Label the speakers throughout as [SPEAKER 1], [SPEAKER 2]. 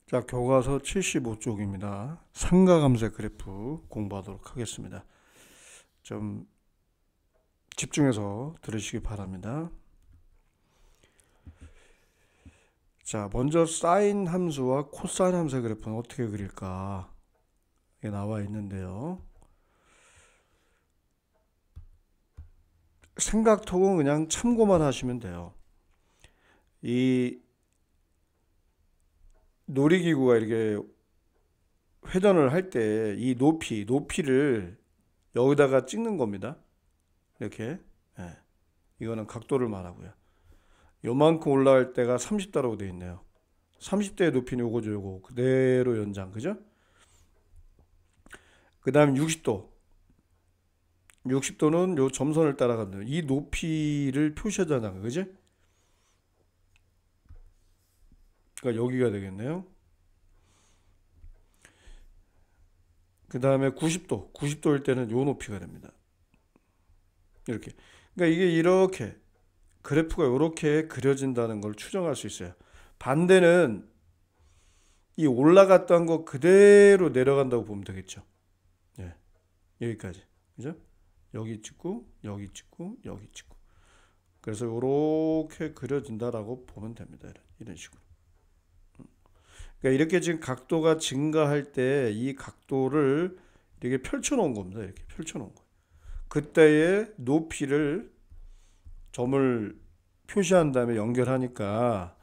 [SPEAKER 1] 자, 교과서 75쪽입니다. 상가감세 그래프 공부하도록 하겠습니다. 좀 집중해서 들으시기 바랍니다. 자, 먼저 사인 함수와 코사인 함수의 그래프는 어떻게 그릴까? 이게 나와 있는데요. 생각톡은 그냥 참고만 하시면 돼요. 이 놀이기구가 이렇게 회전을 할 때 이 높이를 여기다가 찍는 겁니다. 이렇게. 예. 이거는 각도를 말하고요. 요만큼 올라갈 때가 30도라고 되어 있네요. 30도의 높이는 요거죠, 요거. 그대로 연장. 그죠? 그 다음에 60도. 60도는 요 점선을 따라간다. 이 높이를 표시하잖아요. 그죠? 그러니까 여기가 되겠네요. 그 다음에 90도. 90도일 때는 요 높이가 됩니다. 이렇게. 그러니까 이게 이렇게 그래프가 이렇게 그려진다는 걸 추정할 수 있어요. 반대는 이 올라갔던 거 그대로 내려간다고 보면 되겠죠. 예, 여기까지. 그죠? 여기 찍고, 여기 찍고, 여기 찍고. 그래서 이렇게 그려진다라고 보면 됩니다. 이런 식으로. 그러니까 이렇게 지금 각도가 증가할 때 이 각도를 이렇게 펼쳐 놓은 겁니다. 이렇게 펼쳐 놓은 거예요. 그때의 높이를 점을 표시한 다음에 연결하니까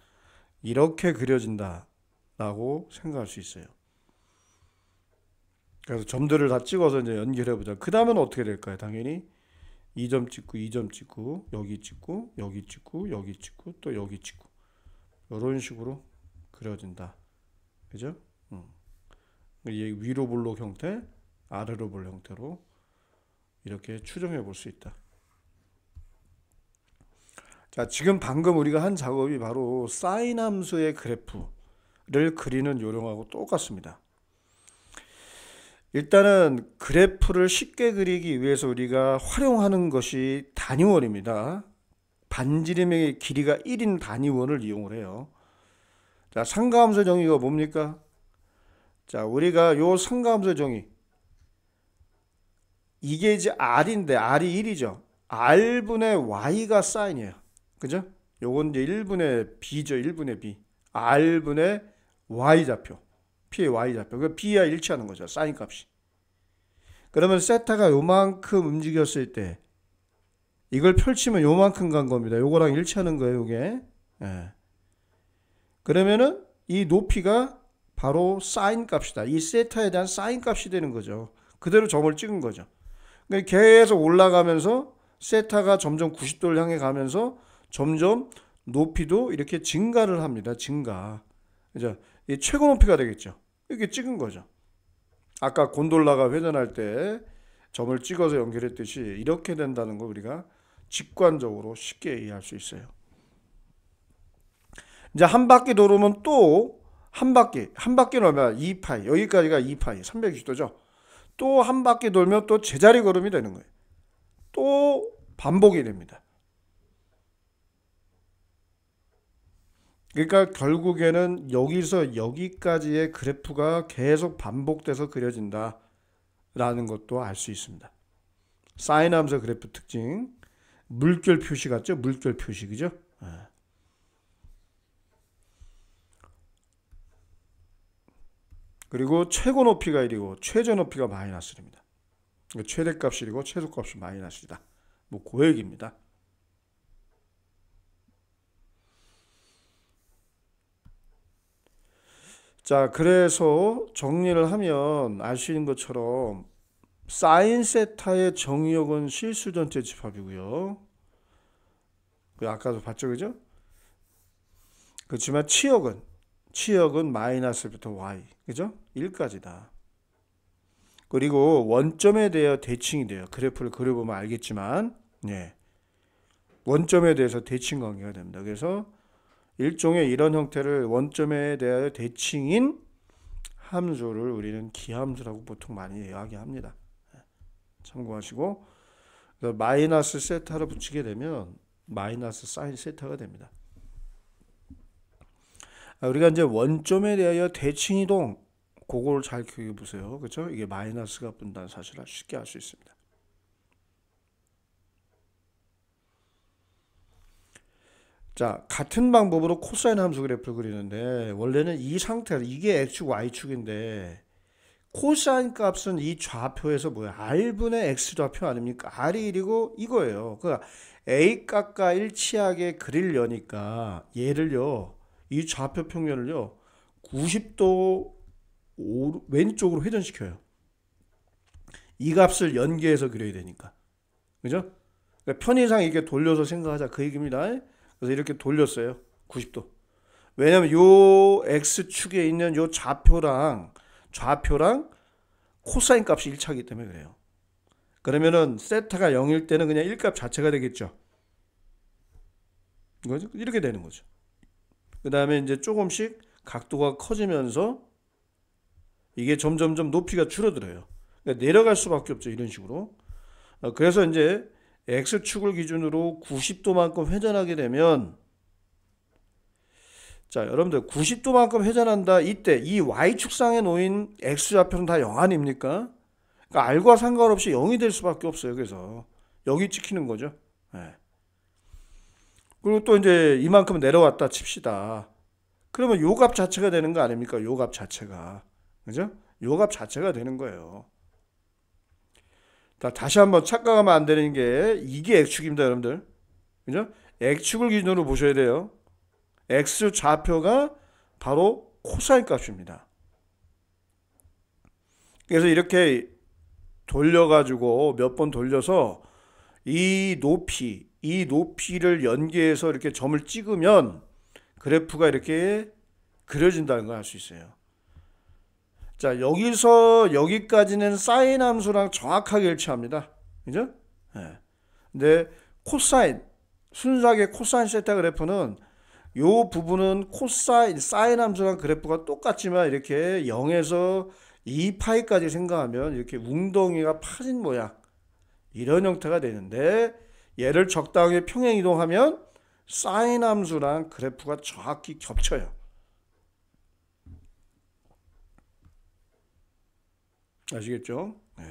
[SPEAKER 1] 이렇게 그려진다라고 생각할 수 있어요. 그래서 점들을 다 찍어서 이제 연결해 보자. 그 다음은 어떻게 될까요? 당연히 2점 찍고 2점 찍고 여기 찍고 여기 찍고 여기 찍고 또 여기 찍고 이런 식으로 그려진다. 그죠? 위로 볼록 형태, 아래로 볼 형태로 이렇게 추정해 볼 수 있다. 자, 지금 방금 우리가 한 작업이 바로 사인 함수의 그래프를 그리는 요령하고 똑같습니다. 일단은 그래프를 쉽게 그리기 위해서 우리가 활용하는 것이 단위원입니다. 반지름의 길이가 1인 단위원을 이용을 해요. 자, 상가함수 정의가 뭡니까? 자, 우리가 요 상가함수 정의, 이게 이제 R인데 R이 1이죠. R분의 Y가 사인이에요. 그죠? 요건 이제 1분의 B죠. 1분의 B. R분의 Y좌표. P의 Y좌표. 그 B와 일치하는 거죠. 사인 값이. 그러면 세타가 요만큼 움직였을 때 이걸 펼치면 요만큼 간 겁니다. 요거랑 일치하는 거예요. 요게. 예. 그러면은 이 높이가 바로 사인 값이다. 이 세타에 대한 사인 값이 되는 거죠. 그대로 점을 찍은 거죠. 그러니까 계속 올라가면서 세타가 점점 90도를 향해 가면서 점점 높이도 이렇게 증가를 합니다. 증가. 그죠? 이 최고 높이가 되겠죠. 이렇게 찍은 거죠. 아까 곤돌라가 회전할 때 점을 찍어서 연결했듯이 이렇게 된다는 걸 우리가 직관적으로 쉽게 이해할 수 있어요. 이제 한 바퀴 돌으면 또 한 바퀴는 얼마야? 2파이. 여기까지가 2파이. 360도죠. 또 한 바퀴 돌면 또 제자리 걸음이 되는 거예요. 또 반복이 됩니다. 그러니까 결국에는 여기서 여기까지의 그래프가 계속 반복돼서 그려진다라는 것도 알 수 있습니다. 사인 함수 그래프 특징. 물결 표시 같죠? 물결 표시. 그죠? 그리고 최고 높이가 1이고 최저 높이가 마이너스1입니다. 최대값이 1이고 최소값이 마이너스이다. 뭐 그 얘기입니다. 자, 그래서 정리를 하면 알 수 있는 것처럼 사인 세타의 정의역은 실수 전체 집합이고요. 아까도 봤죠, 그죠? 그렇지만 치역은 마이너스부터 y, 그죠? 1까지다. 그리고 원점에 대해 대칭이 돼요. 그래프를 그려보면 알겠지만, 예. 원점에 대해서 대칭 관계가 됩니다. 그래서 일종의 이런 형태를 원점에 대하여 대칭인 함수를 우리는 기함수라고 보통 많이 이야기합니다. 참고하시고, 마이너스 세타를 붙이게 되면 마이너스 사인 세타가 됩니다. 우리가 이제 원점에 대하여 대칭 이동 그걸 잘 기억해 보세요. 그렇죠? 이게 마이너스가 분다는 사실을 쉽게 알 수 있습니다. 자, 같은 방법으로 코사인 함수 그래프를 그리는데 원래는 이 상태로 이게 x축 y축인데 코사인 값은 이 좌표에서 뭐야? r분의 x 좌표 아닙니까? r이 1이고 이거예요. 그러니까 a 값과 일치하게 그리려니까 얘를요. 이 좌표 평면을요. 90도 왼쪽으로 회전시켜요. 이 값을 연계해서 그려야 되니까. 그죠? 그러니까 편의상 이렇게 돌려서 생각하자 그 얘기입니다. 그래서 이렇게 돌렸어요. 90도. 왜냐면 요 x축에 있는 요 좌표랑 코사인 값이 일치하기 때문에 그래요. 그러면은 세타가 0일 때는 그냥 1값 자체가 되겠죠. 이거죠? 이렇게 되는 거죠. 그 다음에 이제 조금씩 각도가 커지면서 이게 점점점 높이가 줄어들어요. 그러니까 내려갈 수밖에 없죠. 이런 식으로. 그래서 이제 x축을 기준으로 90도만큼 회전하게 되면 자, 여러분들 90도만큼 회전한다. 이때 이 y축상에 놓인 x좌표는 다 0 아닙니까? 그러니까 r과 상관없이 0이 될 수밖에 없어요. 그래서 여기 찍히는 거죠. 네. 그리고 또 이제 이만큼 내려왔다 칩시다. 그러면 요 값 자체가 되는 거 아닙니까? 요 값 자체가. 그죠? 요 값 자체가 되는 거예요. 다시 한번 착각하면 안 되는 게 이게 x축입니다, 여러분들. 그죠? x축을 기준으로 보셔야 돼요. x 좌표가 바로 코사인 값입니다. 그래서 이렇게 돌려가지고 몇 번 돌려서 이 높이를 연계해서 이렇게 점을 찍으면 그래프가 이렇게 그려진다는 걸 알 수 있어요. 자, 여기서 여기까지는 사인 함수랑 정확하게 일치합니다. 그죠? 네. 근데 코사인, 순수하게 코사인 세타 그래프는 요 부분은 사인 함수랑 그래프가 똑같지만 이렇게 0에서 2파이까지 생각하면 이렇게 웅덩이가 파진 모양. 이런 형태가 되는데 얘를 적당히 평행 이동하면 사인 함수랑 그래프가 정확히 겹쳐요. 아시겠죠? 네.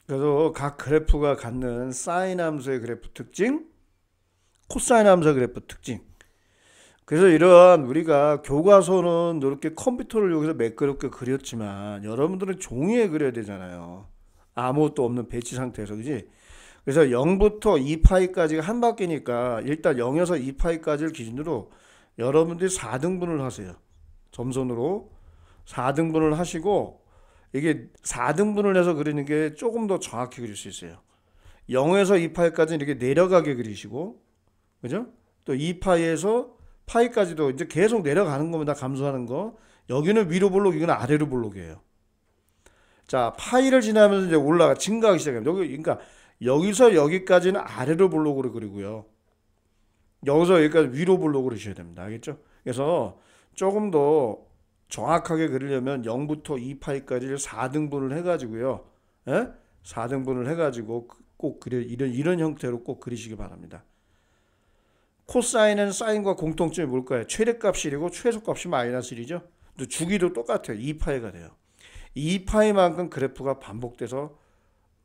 [SPEAKER 1] 그래서 각 그래프가 갖는 사인 함수의 그래프 특징, 코사인 함수의 그래프 특징. 그래서 이러한 우리가 교과서는 이렇게 컴퓨터를 여기서 매끄럽게 그렸지만 여러분들은 종이에 그려야 되잖아요. 아무것도 없는 배치 상태에서, 그지? 그래서 0부터 2파이까지가 한 바퀴니까 일단 0에서 2파이까지를 기준으로 여러분들이 4등분을 하세요. 점선으로 4등분을 하시고 이게 4등분을 해서 그리는 게 조금 더 정확히 그릴 수 있어요. 0에서 2파이까지는 이렇게 내려가게 그리시고, 그죠? 또 2파이에서 파이까지도 이제 계속 내려가는 겁니다. 감소하는 거. 여기는 위로 볼록, 이건 아래로 볼록이에요. 자, 파이를 지나면서 이제 증가하기 시작합니다. 그러니까 여기서 여기까지는 아래로 볼록으로 그리고요. 여기서 여기까지 위로 볼록으로 그리셔야 됩니다. 알겠죠? 그래서 조금 더 정확하게 그리려면 0부터 2파이까지를 4등분을 해가지고요. 예? 4등분을 해가지고 꼭 이런 형태로 꼭 그리시기 바랍니다. 코사인은 사인과 공통점이 뭘까요? 최대값이 1이고 최소값이 마이너스 1이죠. 주기도 똑같아요. 2파이가 돼요. 2파이만큼 그래프가 반복돼서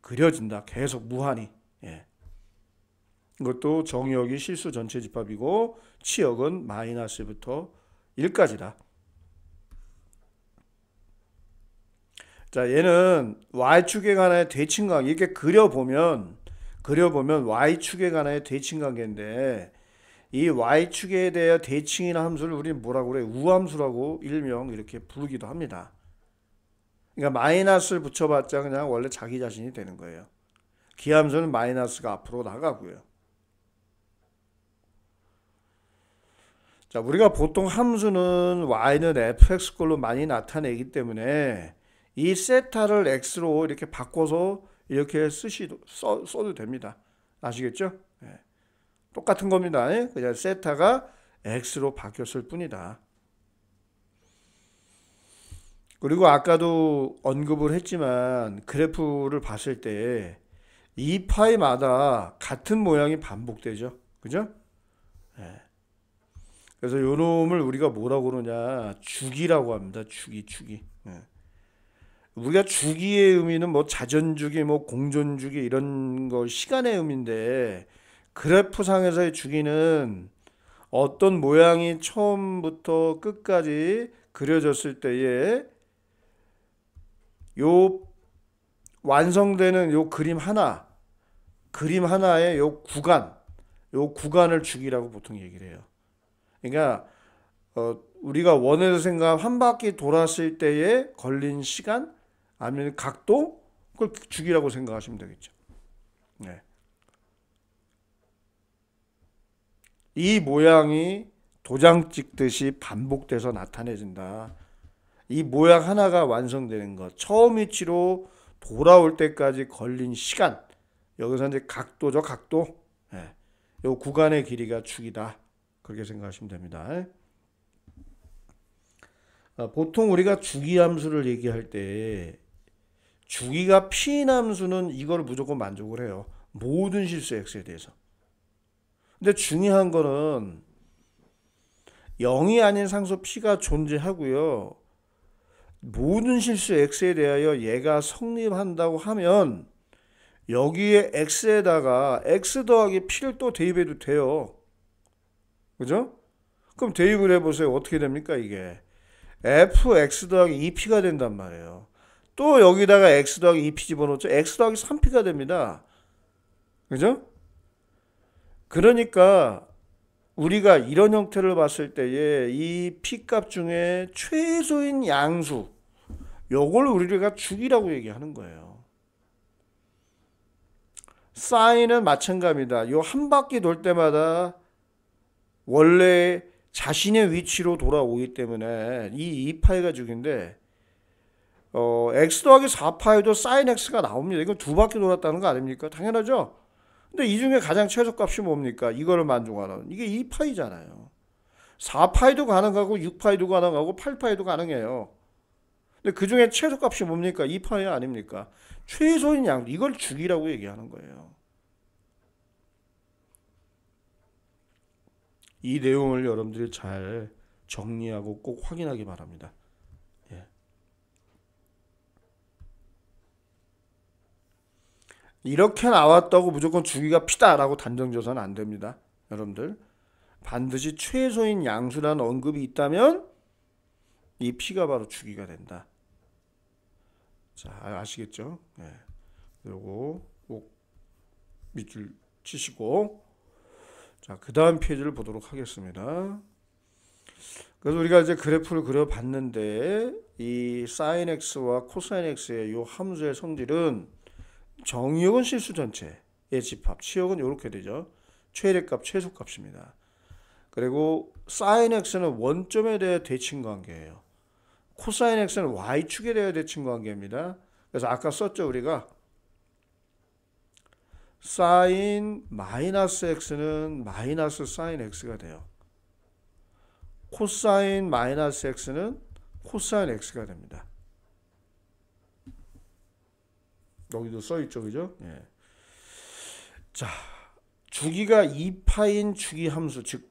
[SPEAKER 1] 그려진다. 계속 무한히. 예. 이것도 정의역이 실수 전체 집합이고 치역은 마이너스부터 1까지다. 자, 얘는 y축에 관한 대칭관계. 이렇게 그려보면 y축에 관한 대칭관계인데 이 y축에 대해 대칭이나 함수를 우리는 뭐라고 그래요? 우함수라고 일명 이렇게 부르기도 합니다. 그러니까 마이너스를 붙여봤자 그냥 원래 자기 자신이 되는 거예요. 기함수는 마이너스가 앞으로 나가고요. 자, 우리가 보통 함수는 y는 fx꼴로 많이 나타내기 때문에 이 세타를 x로 이렇게 바꿔서 이렇게 써도 됩니다. 아시겠죠? 네. 똑같은 겁니다. 그냥 세타가 x로 바뀌었을 뿐이다. 그리고 아까도 언급을 했지만 그래프를 봤을 때 이 파이마다 같은 모양이 반복되죠. 그죠? 예. 그래서 요 놈을 우리가 뭐라고 그러냐? 주기라고 합니다. 주기. 예. 우리가 주기의 의미는 뭐 자전주기, 뭐 공전주기 이런 거 시간의 의미인데 그래프상에서의 주기는 어떤 모양이 처음부터 끝까지 그려졌을 때에 요 완성되는 요 그림 하나의 요 구간을 주기라고 보통 얘기를 해요. 그러니까 우리가 원에서 생각한 한 바퀴 돌았을 때에 걸린 시간 아니면 각도 그걸 주기라고 생각하시면 되겠죠. 네. 이 모양이 도장 찍듯이 반복돼서 나타내진다. 이 모양 하나가 완성되는 것, 처음 위치로 돌아올 때까지 걸린 시간, 여기서 이제 각도죠, 각도. 예. 요 구간의 길이가 축이다. 그렇게 생각하시면 됩니다. 보통 우리가 주기함수를 얘기할 때 주기가 P남수는 이걸 무조건 만족을 해요. 모든 실수 X에 대해서. 근데 중요한 거는 0이 아닌 상수 P가 존재하고요. 모든 실수 X에 대하여 얘가 성립한다고 하면 여기에 X에다가 X 더하기 P를 또 대입해도 돼요. 그죠? 그럼 대입을 해보세요. 어떻게 됩니까 이게? fx 더하기 2p가 된단 말이에요. 또 여기다가 x 더하기 2p 집어넣죠. x 더하기 3p가 됩니다. 그죠? 그러니까 우리가 이런 형태를 봤을 때에 이 p값 중에 최소인 양수 요걸 우리가 주기라고 얘기하는 거예요. 사인은 마찬가지입니다. 요 한 바퀴 돌 때마다 원래 자신의 위치로 돌아오기 때문에 이 2파이가 주기인데 x 더하기 4파이도 사인 x가 나옵니다. 이건 두 바퀴 돌았다는 거 아닙니까? 당연하죠. 근데 이 중에 가장 최소값이 뭡니까? 이거를 만족하는 이게 2파이잖아요. 4파이도 가능하고 6파이도 가능하고 8파이도 가능해요. 근데 그 중에 최소값이 뭡니까? 2파이 아닙니까? 최소인 양 이걸 주기라고 얘기하는 거예요. 이 내용을 여러분들이 잘 정리하고 꼭 확인하기 바랍니다. 예. 이렇게 나왔다고 무조건 주기가 P다라고 단정져서는 안 됩니다. 여러분들 반드시 최소인 양수라는 언급이 있다면 이 P가 바로 주기가 된다. 자, 아시겠죠? 예. 요거 꼭 밑줄 치시고 자, 그 다음 페이지를 보도록 하겠습니다. 그래서 우리가 이제 그래프를 그려봤는데 이 sin x와 코사인 x의 이 함수의 성질은 정의역은 실수 전체의 집합, 치역은 이렇게 되죠. 최대값, 최소값입니다. 그리고 sin x는 원점에 대해 대칭 관계예요. 코사인 x는 y축에 대해 대칭 관계입니다. 그래서 아까 썼죠 우리가 사인 마이너스 x는 마이너스 사인 x가 돼요. 코사인 마이너스 x는 코사인 x가 됩니다. 여기도 써있죠, 그죠? 예. 자, 주기가 2파인 주기 함수, 즉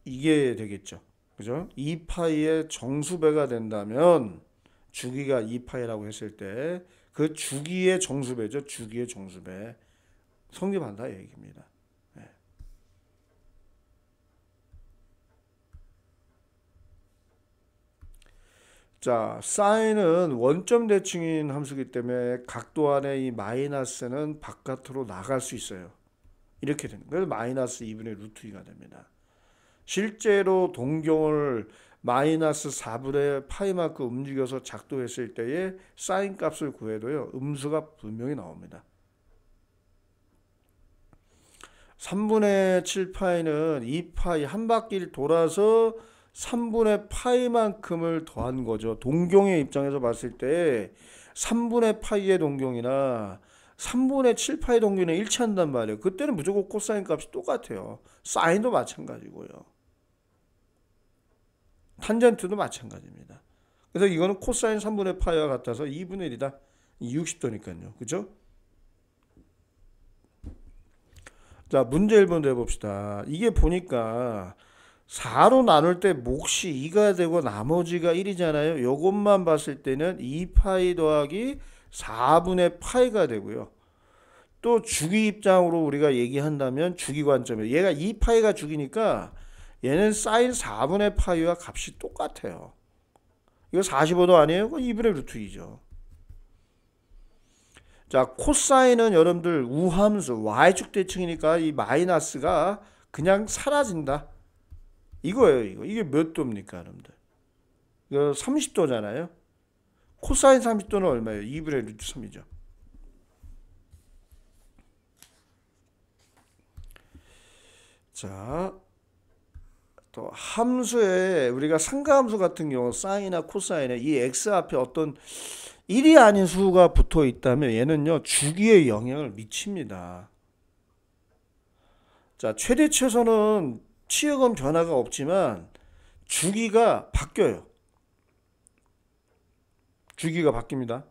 [SPEAKER 1] 이게 되겠죠, 그죠? 2파이의 정수배가 된다면 주기가 2파이라고 했을 때 그 주기의 정수배죠, 주기의 정수배. 성립한다 얘기입니다. 네. 자, 사인은 원점 대칭인 함수이기 때문에 각도 안에 이 마이너스는 바깥으로 나갈 수 있어요. 이렇게 됩니다. 그래서 마이너스 2분의 루트 2가 됩니다. 실제로 동경을 마이너스 4분의 파이만큼 움직여서 작동했을 때에 사인 값을 구해도요, 음수가 분명히 나옵니다. 3분의 7파이는 2파이 한 바퀴를 돌아서 3분의 파이만큼을 더한 거죠. 동경의 입장에서 봤을 때 3분의 파이의 동경이나 3분의 7파이 동경에 일치한단 말이에요. 그때는 무조건 코사인 값이 똑같아요. 사인도 마찬가지고요. 탄젠트도 마찬가지입니다. 그래서 이거는 코사인 3분의 파이와 같아서 2분의 1이다. 60도니까요. 그죠? 자, 문제 1번 해봅시다. 이게 보니까 4로 나눌 때 몫이 2가 되고 나머지가 1이잖아요. 요것만 봤을 때는 2파이 더하기 4분의 파이가 되고요. 또 주기 입장으로 우리가 얘기한다면 주기 관점에 얘가 2파이가 주기니까 얘는 사인 4분의 파이와 값이 똑같아요. 이거 45도 아니에요? 그거 2분의 루트 2죠. 자, 코사인은 여러분들 우함수 y축 대칭이니까 이 마이너스가 그냥 사라진다. 이거예요, 이거. 이게 몇 도입니까, 여러분들? 이거 30도잖아요. 코사인 30도는 얼마예요? 2분의 루트 3이죠. 자, 또 함수에 우리가 상가함수 같은 경우 사인이나 코사인에 이 x 앞에 어떤 1이 아닌 수가 붙어 있다면 얘는요 주기에 영향을 미칩니다. 자, 최대 최소는 치역은 변화가 없지만 주기가 바뀌어요. 주기가 바뀝니다.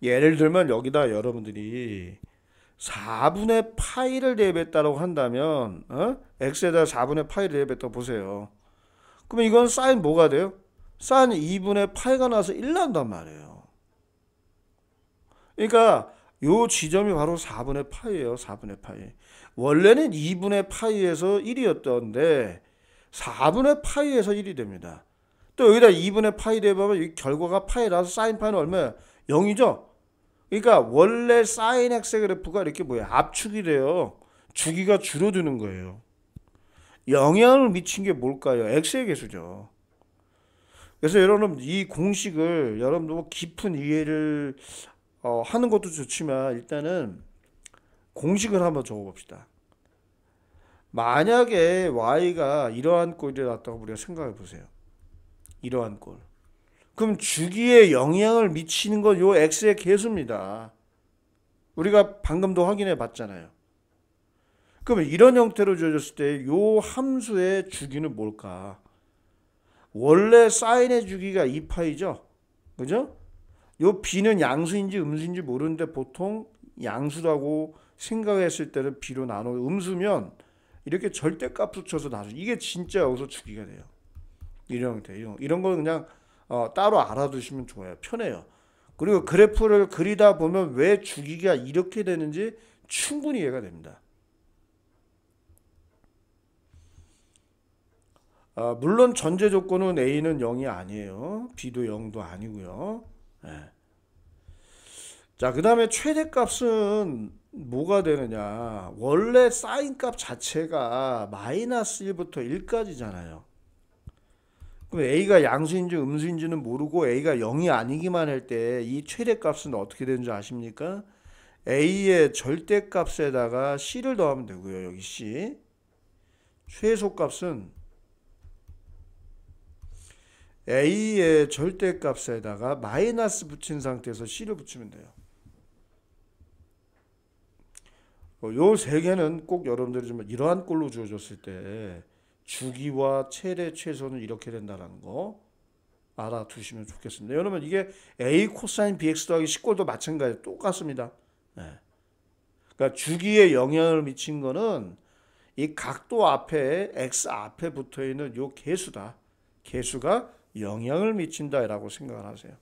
[SPEAKER 1] 예를 들면 여기다 여러분들이 4분의 파이를 대입했다고 한다면 x에다 4분의 파이를 대입했다고 보세요. 그러면 이건 사인 뭐가 돼요? 사인 2분의 파이가 나서 1 난단 말이에요. 그러니까 요 지점이 바로 4분의 파이예요. 4분의 파이. 원래는 2분의 파이에서 1이었던데 4분의 파이에서 1이 됩니다. 또 여기다 2분의 파이 대입하면 이 결과가 파이라서 사인 파이는 얼마야? 0이죠? 그러니까 원래 사인 x의 그래프가 이렇게 뭐야? 압축이 돼요. 주기가 줄어드는 거예요. 영향을 미친 게 뭘까요? x의 계수죠. 그래서 여러분 이 공식을 여러분도 뭐 깊은 이해를 하는 것도 좋지만 일단은 공식을 한번 적어봅시다. 만약에 y가 이러한 꼴이 났다고 우리가 생각해 보세요. 이러한 꼴. 그럼 주기에 영향을 미치는 건 요 x의 계수입니다. 우리가 방금도 확인해 봤잖아요. 그러면 이런 형태로 주어졌을 때 요 함수의 주기는 뭘까? 원래 사인의 주기가 2파이죠. 그죠? 요 b는 양수인지 음수인지 모르는데 보통 양수라고 생각했을 때는 b로 나눠. 음수면 이렇게 절대값 붙여서 나눠. 이게 진짜 여기서 주기가 돼요. 이런 형태. 이런 거 그냥 따로 알아두시면 좋아요. 편해요. 그리고 그래프를 그리다 보면 왜 주기가 이렇게 되는지 충분히 이해가 됩니다. 물론 전제 조건은 A는 0이 아니에요. B도 0도 아니고요. 네. 자, 그 다음에 최대값은 뭐가 되느냐. 원래 사인값 자체가 마이너스 1부터 1까지잖아요. 그럼 A가 양수인지 음수인지는 모르고 A가 0이 아니기만 할 때 이 최대값은 어떻게 되는 줄 아십니까? A의 절대값에다가 C를 더하면 되고요. 여기 C. 최소값은 A의 절대값에다가 마이너스 붙인 상태에서 C를 붙이면 돼요. 요 세 개는 꼭 여러분들이 좀 이러한 꼴로 주어졌을 때 주기와 최대 최소는 이렇게 된다는 거 알아두시면 좋겠습니다. 여러분 이게 A 코사인 BX 더하기 10꼴도 마찬가지 똑같습니다. 네. 그러니까 주기에 영향을 미친 거는 이 각도 앞에 X 앞에 붙어 있는 요 개수다. 개수가 영향을 미친다라고 생각을 하세요.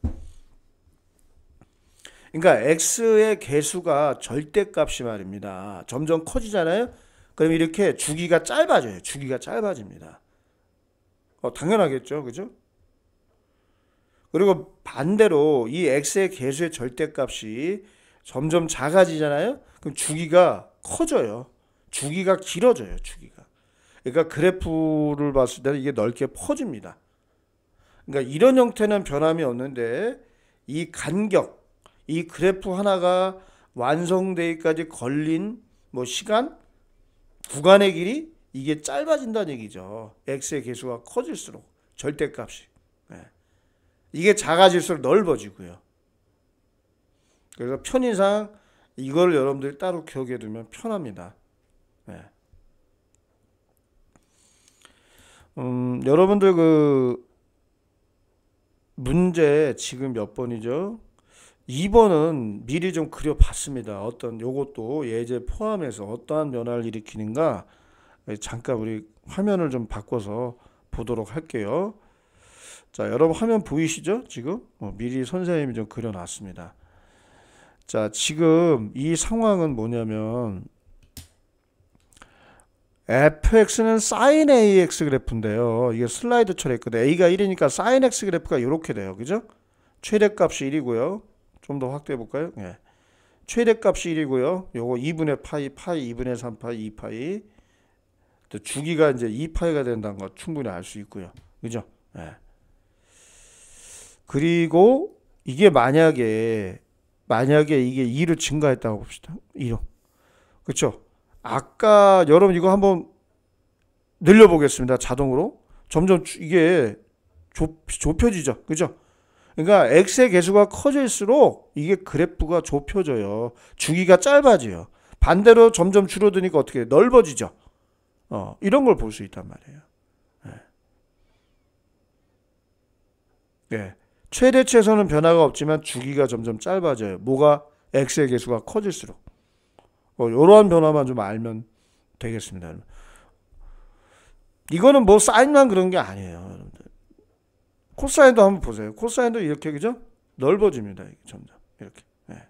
[SPEAKER 1] 그러니까 x의 개수가 절대값이 말입니다. 점점 커지잖아요. 그럼 이렇게 주기가 짧아져요. 주기가 짧아집니다. 당연하겠죠, 그죠? 그리고 반대로 이 x의 개수의 절대값이 점점 작아지잖아요. 그럼 주기가 커져요. 주기가 길어져요. 주기가. 그러니까 그래프를 봤을 때는 이게 넓게 퍼집니다. 그러니까 이런 형태는 변함이 없는데 이 간격, 이 그래프 하나가 완성되기까지 걸린 뭐 시간, 구간의 길이 이게 짧아진다는 얘기죠. x의 개수가 커질수록 절대값이. 네. 이게 작아질수록 넓어지고요. 그래서 편의상 이걸 여러분들이 따로 기억해 두면 편합니다. 네. 여러분들 그 문제 지금 몇 번이죠? 2번은 미리 좀 그려봤습니다. 어떤 요것도 예제 포함해서 어떠한 변화를 일으키는가 잠깐 우리 화면을 좀 바꿔서 보도록 할게요. 자, 여러분 화면 보이시죠? 지금 미리 선생님이 좀 그려놨습니다. 자, 지금 이 상황은 뭐냐면 fx는 sin ax 그래프인데요. 이게 슬라이드 처리했거든요. a가 1이니까 sin x 그래프가 이렇게 돼요. 그죠? 최대값이 1이고요. 좀 더 확대해 볼까요? 예. 최대값이 1이고요. 요거 2분의 파이, 2분의 3파이, 2파이. 또 주기가 이제 2파이가 된다는 거 충분히 알 수 있고요. 그죠? 예. 그리고 이게 만약에 이게 2로 증가했다고 봅시다. 2로. 그렇죠? 아까 여러분 이거 한번 늘려보겠습니다. 자동으로. 점점 이게 좁혀지죠. 그죠? 그러니까 x의 개수가 커질수록 이게 그래프가 좁혀져요. 주기가 짧아져요. 반대로 점점 줄어드니까 어떻게 넓어지죠. 이런 걸 볼 수 있단 말이에요. 네. 최대치에서는 변화가 없지만 주기가 점점 짧아져요. 뭐가 x의 개수가 커질수록. 이러한 변화만 좀 알면 되겠습니다. 이거는 뭐 사인만 그런 게 아니에요. 여러분들. 코사인도 한번 보세요. 코사인도 이렇게 그죠? 넓어집니다. 이게 점점 이렇게. 네.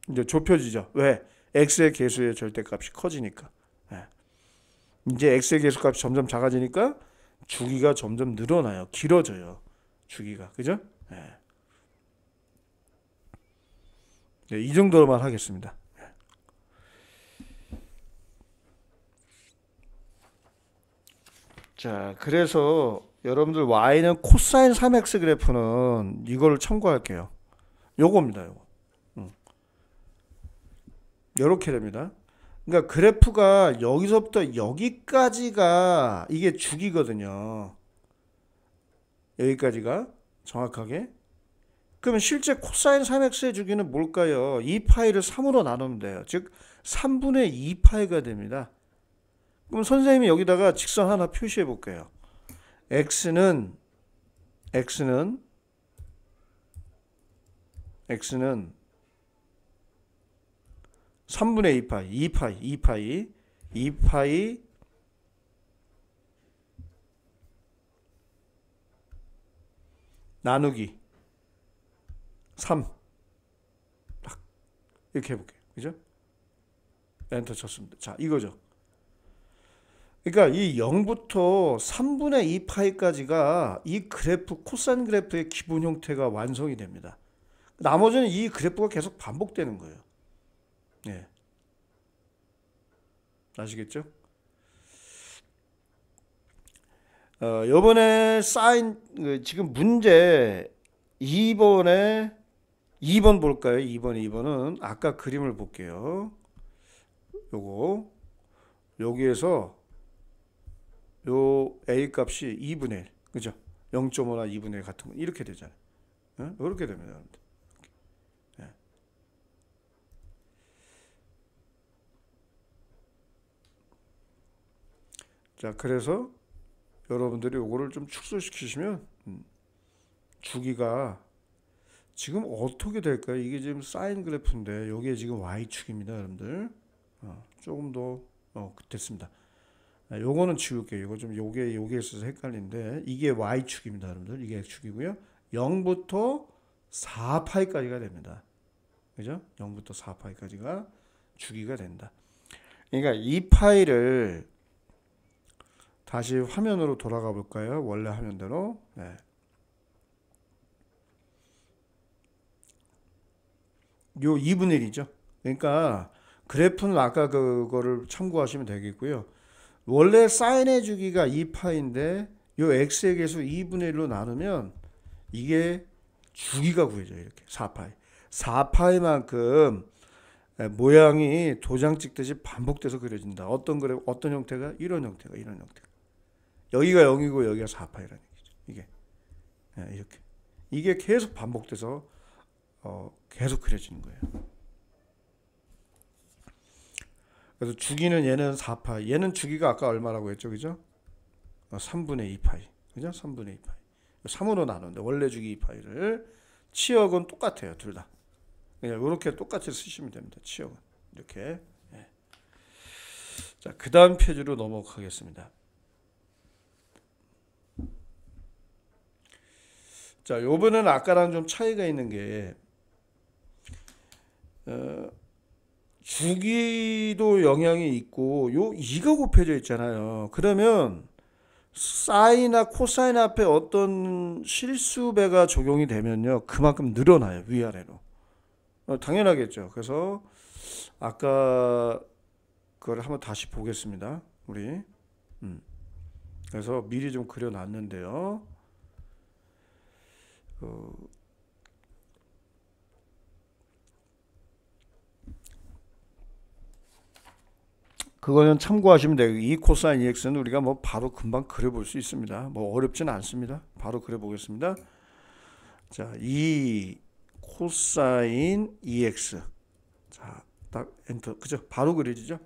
[SPEAKER 1] 이제 좁혀지죠. 왜? x의 개수의 절대값이 커지니까. 네. 이제 x의 개수값이 점점 작아지니까 주기가 점점 늘어나요. 길어져요. 주기가. 그죠? 네. 네, 이 정도로만 하겠습니다. 자, 그래서 여러분들 y는 코사인 3x 그래프는 이거를 참고할게요. 요겁니다. 요거. 요렇게 됩니다. 그러니까 그래프가 여기서부터 여기까지가 이게 주기거든요. 여기까지가 정확하게. 그러면 실제 코사인 3x의 주기는 뭘까요? 2파이를 3으로 나누면 돼요. 즉 3분의 2파이가 됩니다. 그럼 선생님이 여기다가 직선 하나 표시해 볼게요. x는 3분의 2파이, 2파이 나누기 3 이렇게 해볼게요. 그죠? 엔터 쳤습니다. 자, 이거죠. 그러니까 이 0부터 3분의 2파이까지가 이 그래프, 코사인 그래프의 기본 형태가 완성이 됩니다. 나머지는 이 그래프가 계속 반복되는 거예요. 예. 아시겠죠? 요번에 지금 문제 2번 볼까요? 2번은 아까 그림을 볼게요. 여기에서 요 A 값이 2분의 1, 그죠? 0.5나 2분의 1 같은 거 이렇게 되잖아요. 이렇게 됩니다. 네. 자, 그래서 여러분들이 요거를 좀 축소시키시면 주기가 지금 어떻게 될까요? 이게 지금 사인 그래프인데 여기에 지금 y축입니다, 여러분들. 조금 더 됐습니다. 요거는 지울게요. 이거 좀 요게 있어서 헷갈리는데 이게 y축입니다, 여러분들. 이게 x축이고요. 0부터 4파이까지가 됩니다. 그죠? 0부터 4파이까지가 주기가 된다. 그러니까 이 파이를 다시 화면으로 돌아가 볼까요? 원래 화면대로. 네. 요 2분의 1이죠. 그러니까 그래프는 아까 그거를 참고하시면 되겠고요. 원래 사인의 주기가 2파인데 요 x의 개수 2분의 1로 나누면 이게 주기가 구해져요. 이렇게 4파이. 4파이만큼 모양이 도장 찍듯이 반복돼서 그려진다. 어떤 형태가? 이런 형태가. 여기가 0이고 여기가 4파이라는 얘기죠. 이게 이렇게. 이게 계속 반복돼서 계속 그려지는 거예요. 그래서 주기는 얘는 4파이. 얘는 주기가 아까 얼마라고 했죠? 그죠? 3분의 2파이. 그죠? 3분의 2파이. 3으로 나누는데 원래 주기 파이를 치역은 똑같아요. 둘 다. 그냥 이렇게 똑같이 쓰시면 됩니다. 치역은 이렇게. 예. 자, 그 다음 페이지로 넘어가겠습니다. 자, 요번에는 아까랑 좀 차이가 있는 게 주기도 영향이 있고 요 2가 곱해져 있잖아요. 그러면 사인이나 코사인 앞에 어떤 실수배가 적용이 되면요, 그만큼 늘어나요. 위아래로. 당연하겠죠. 그래서 아까 그걸 한번 다시 보겠습니다. 우리 그래서 미리 좀 그려놨는데요. 그거는 참고하시면 돼요. 이 코사인 EX는 우리가 뭐 바로 금방 그려볼 수 있습니다. 뭐 어렵지는 않습니다. 바로 그려보겠습니다. 자, 이 코사인 EX. 자, 딱 엔터. 그죠? 바로 그려지죠?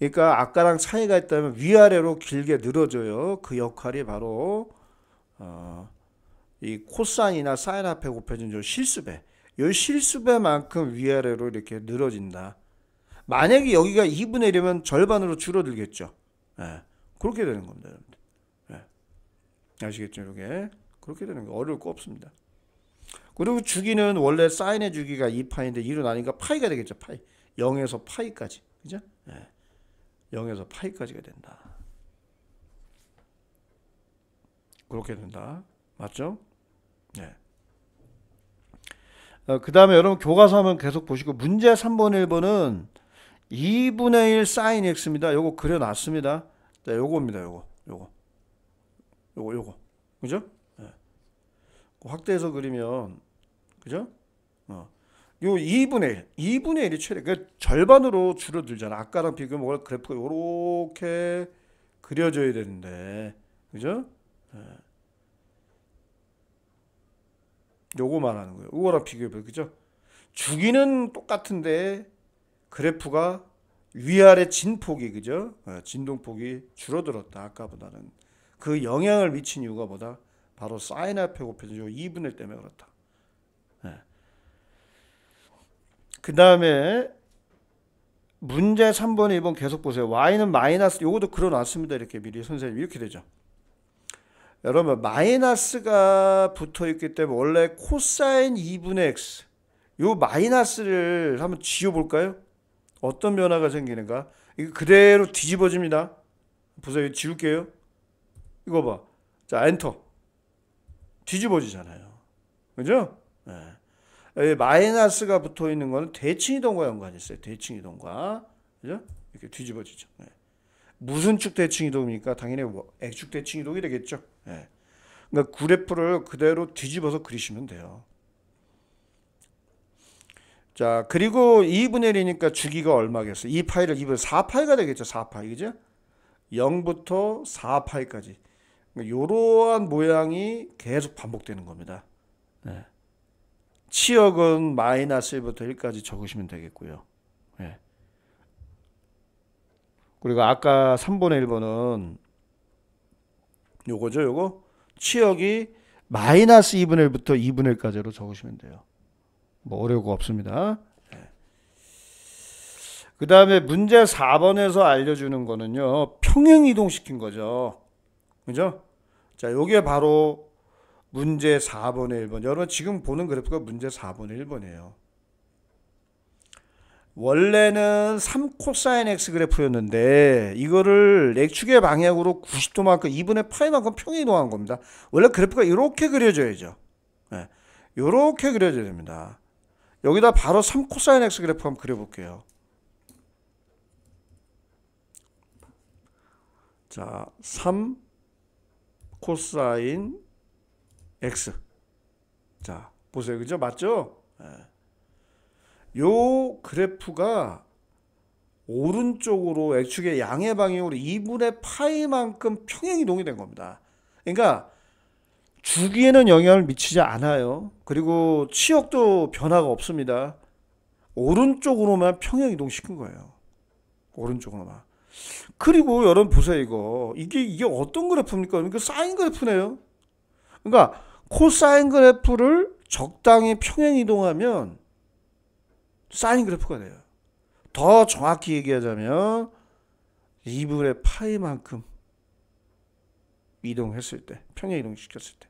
[SPEAKER 1] 그러니까 아까랑 차이가 있다면 위아래로 길게 늘어져요. 그 역할이 바로 이 코사인이나 사인 앞에 곱해진 저 실수배. 이 실수배만큼 위아래로 이렇게 늘어진다. 만약에 여기가 2분의 1이면 절반으로 줄어들겠죠. 예, 그렇게 되는 겁니다, 여러분들. 예, 아시겠죠? 이게 그렇게 되는 거 어려울 거 없습니다. 그리고 주기는 원래 사인의 주기가 2파인데 2로 나니까 파이가 되겠죠. 파이. 0에서 파이까지. 그죠? 예, 0에서 파이까지가 된다. 그렇게 된다. 맞죠? 네. 그 다음에 여러분 교과서 한번 계속 보시고 문제 3번 1번은 2분의 1 사인 x입니다. 요거 그려놨습니다. 자, 요겁니다. 요거. 그죠? 네. 확대해서 그리면, 그죠? 요 2분의 1이 최대. 그러니까 절반으로 줄어들잖아. 아까랑 비교하면 원래 그래프가 요렇게 그려져야 되는데, 그죠? 네. 요거 말하는 거예요. 요거랑 비교해봐요. 그죠? 주기는 똑같은데, 그래프가 위아래 진폭이, 그죠? 진동폭이 줄어들었다. 아까보다는. 그 영향을 미친 이유가 뭐다? 바로 사인 앞에 곱해진 2분의 1 때문에 그렇다. 그 다음에 문제 3번, 1번 계속 보세요. y는 마이너스, 요것도 그려놨습니다. 이렇게 미리 선생님 이렇게 되죠. 여러분 마이너스가 붙어있기 때문에 원래 코사인 2분의 x 요 마이너스를 한번 지워볼까요? 어떤 변화가 생기는가? 이거 그대로 뒤집어집니다. 보세요. 지울게요. 이거 봐. 자, 엔터. 뒤집어지잖아요. 그죠? 네. 마이너스가 붙어 있는 거는 대칭이동과 연관이 있어요. 대칭이동과. 그죠? 이렇게 뒤집어지죠. 네. 무슨 축 대칭이동입니까? 당연히 X축 대칭이동이 되겠죠. 네. 그러니까 그래프를 그대로 뒤집어서 그리시면 돼요. 자, 그리고 2분의 1이니까 주기가 얼마겠어요? 2파이를 2분의 4파이가 되겠죠. 4파이. 그죠? 0부터 4파이까지. 이러한 모양이 계속 반복되는 겁니다. 네. 치역은 마이너스 1부터 1까지 적으시면 되겠고요. 네. 그리고 아까 3분의 1번은 요거죠. 요거. 치역이 마이너스 2분의 1부터 2분의 1까지로 적으시면 돼요. 뭐 어려울 거 없습니다. 네. 그 다음에 문제 4번에서 알려주는 거는요. 평행 이동시킨 거죠. 그죠? 자, 요게 바로 문제 4번의 1번. 여러분 지금 보는 그래프가 문제 4번의 1번이에요. 원래는 3코사인 x 그래프였는데 이거를 X축의 방향으로 90도만큼 2분의 파이만큼 평행 이동한 겁니다. 원래 그래프가 이렇게 그려져야죠. 네. 이렇게 그려져야 됩니다. 여기다 바로 3코사인 x 그래프 한번 그려볼게요. 자, 3 코사인 x. 자, 보세요. 그죠? 맞죠? 네. 요 그래프가 오른쪽으로 X축의 양의 방향으로 2분의 파이만큼 평행 이동이 된 겁니다. 그러니까 주기에는 영향을 미치지 않아요. 그리고 치역도 변화가 없습니다. 오른쪽으로만 평행 이동시킨 거예요. 오른쪽으로만. 그리고 여러분 보세요. 이게 어떤 그래프입니까? 그러니까 사인 그래프네요. 그러니까 코사인 그래프를 적당히 평행 이동하면 사인 그래프가 돼요. 더 정확히 얘기하자면 2분의 파이만큼 이동했을 때, 평행 이동시켰을 때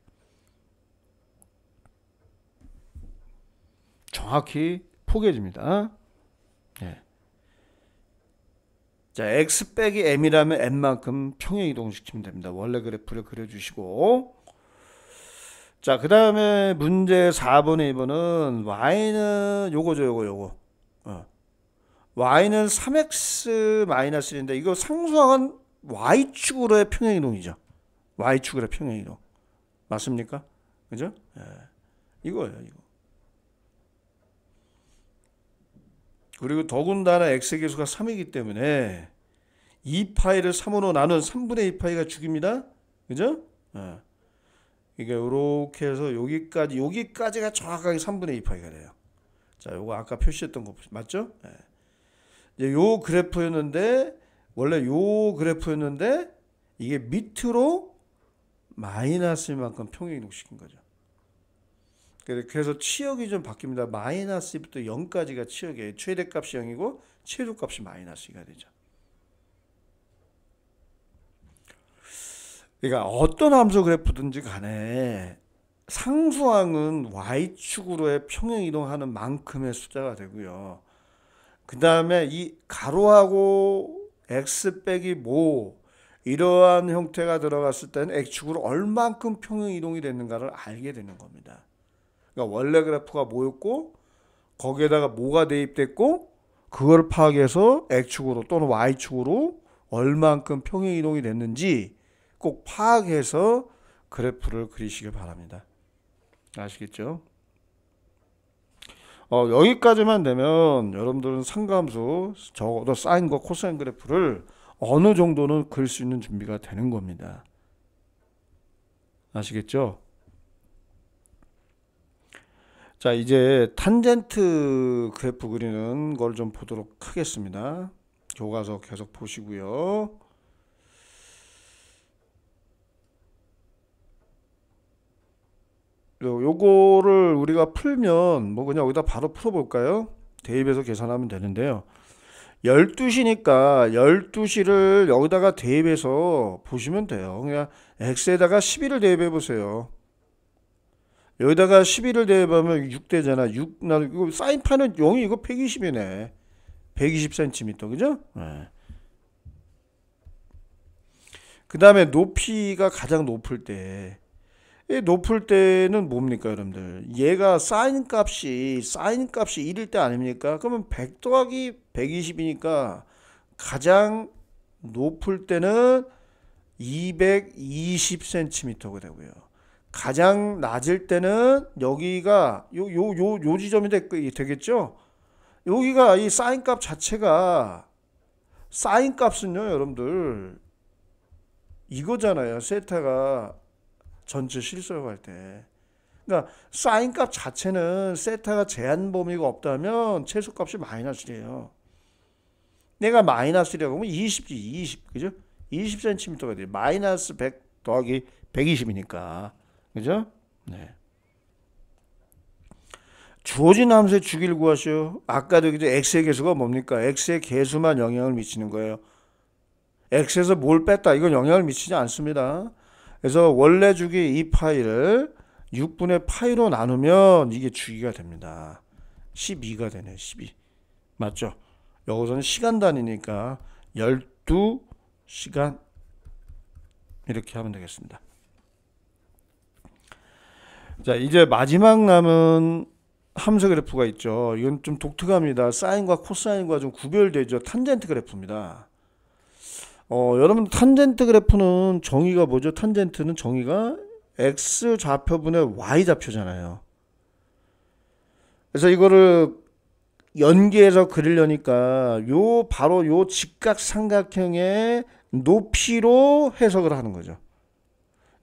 [SPEAKER 1] 정확히 포개집니다. 네. 자, x 빼기 m이라면 m만큼 평행 이동시키면 됩니다. 원래 그래프를 그려주시고, 자, 그 다음에 문제 4번에 2번은 y는 요거죠, 요거. y는 3x-1인데 이거 상수항은 y축으로의 평행 이동이죠. y축으로의 평행 이동. 맞습니까? 그죠? 예. 이거예요, 이거. 그리고 더군다나 x의 계수가 3이기 때문에 2파이를 3으로 나눈 3분의 2파이가 죽입니다. 그죠? 예. 이게 이렇게 해서 여기까지가 정확하게 3분의 2파이가 돼요. 자, 요거 아까 표시했던 거 맞죠? 예. 이제 요 그래프였는데 원래 요 그래프였는데 이게 밑으로 마이너스만큼 평행 이동시킨 거죠. 그래서 치역이 좀 바뀝니다. 마이너스 2부터 0까지가 치역이에요. 최대값이 0이고 최소값이 마이너스 2가 되죠. 그러니까 어떤 함수 그래프든지 간에 상수항은 y축으로의 평행 이동하는 만큼의 숫자가 되고요. 그 다음에 이 가로하고 x 빼기 모 이러한 형태가 들어갔을 때는 x축으로 얼만큼 평행 이동이 됐는가를 알게 되는 겁니다. 그러니까 원래 그래프가 뭐였고 거기에다가 뭐가 대입됐고 그걸 파악해서 x축으로 또는 y축으로 얼만큼 평행 이동이 됐는지 꼭 파악해서 그래프를 그리시길 바랍니다. 아시겠죠? 여기까지만 되면 여러분들은 상가함수 적어도 사인과 코사인 그래프를 어느 정도는 그릴 수 있는 준비가 되는 겁니다. 아시겠죠? 자, 이제 탄젠트 그래프 그리는 걸 좀 보도록 하겠습니다. 교과서 계속 보시고요. 요거를 우리가 풀면 뭐 그냥 여기다 바로 풀어볼까요? 대입해서 계산하면 되는데요. 12시니까 12시를 여기다가 대입해서 보시면 돼요. 그냥 x에다가 11을 대입해 보세요. 여기다가 11을 대입하면 6되잖아. 6, 이거 사인파는 0이 이거 120이네. 120cm, 그죠? 네. 그 다음에 높이가 가장 높을 때, 높을 때는 뭡니까, 여러분들? 얘가 사인 값이 1일 때 아닙니까? 그러면 100 더하기 120이니까 가장 높을 때는 220cm가 되고요. 가장 낮을 때는 여기가 요 지점이 되겠죠? 여기가 이 사인 값 자체가 사인 값은요, 여러분들 이거잖아요. 세타가 전체 실수할 때. 그러니까 사인 값 자체는 세타가 제한 범위가 없다면 최소 값이 마이너스래요. 내가 마이너스라고 하면 20지 20. 그죠? 20cm가 돼요. 마이너스 100 더하기 120이니까. 그죠? 네. 주어진 함수의 주기를 구하시오. 아까도 x의 개수가 뭡니까? x의 개수만 영향을 미치는 거예요. x에서 뭘 뺐다. 이건 영향을 미치지 않습니다. 그래서 원래 주기 2파이를 6분의 파이로 나누면 이게 주기가 됩니다. 12가 되네. 12. 맞죠? 여기서는 시간 단위니까 12시간 이렇게 하면 되겠습니다. 자, 이제 마지막 남은 함수 그래프가 있죠. 이건 좀 독특합니다. 사인과 코사인과 좀 구별되죠. 탄젠트 그래프입니다. 여러분 탄젠트 그래프는 정의가 뭐죠? 탄젠트는 정의가 x 좌표분의 y 좌표잖아요. 그래서 이거를 연계해서 그리려니까 바로 요 직각삼각형의 높이로 해석을 하는 거죠.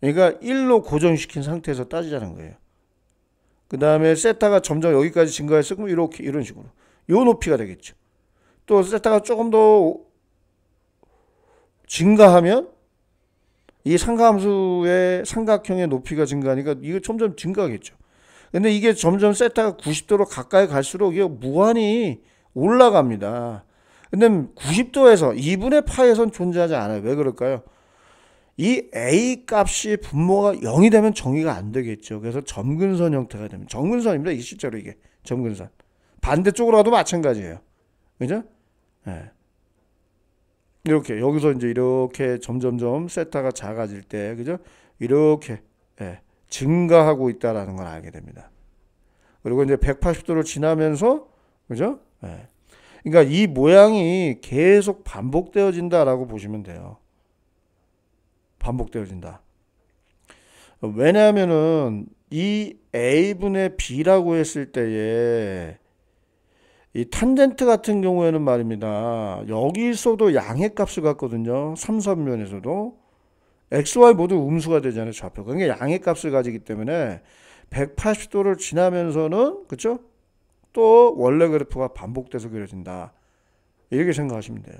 [SPEAKER 1] 그러니까 1로 고정시킨 상태에서 따지자는 거예요. 그 다음에 세타가 점점 여기까지 증가해서 그럼 이렇게 이런 식으로 요 높이가 되겠죠. 또 세타가 조금 더 증가하면 이 삼각함수의 삼각형의 높이가 증가하니까 이거 점점 증가하겠죠. 근데 이게 점점 세타가 90도로 가까이 갈수록 이게 무한히 올라갑니다. 근데 90도에서 2분의 파에선 존재하지 않아요. 왜 그럴까요? 이 A 값이 분모가 0이 되면 정의가 안 되겠죠. 그래서 점근선 형태가 됩니다. 점근선입니다. 이 실제로 이게 점근선. 반대쪽으로 가도 마찬가지예요. 그죠? 네. 이렇게 여기서 이제 이렇게 점점점 세타가 작아질 때, 그죠? 이렇게 증가하고 있다라는 걸 알게 됩니다. 그리고 이제 180도를 지나면서, 그죠? 그러니까 이 모양이 계속 반복되어진다라고 보시면 돼요. 반복되어진다. 왜냐하면은 이 A분의 B라고 했을 때에 이 탄젠트 같은 경우에는 말입니다. 여기서도 양의 값을 갖거든요. 삼선면에서도 XY 모두 음수가 되잖아요. 좌표. 그러니까 양의 값을 가지기 때문에 180도를 지나면서는 그렇죠? 또 원래 그래프가 반복돼서 그려진다. 이렇게 생각하시면 돼요.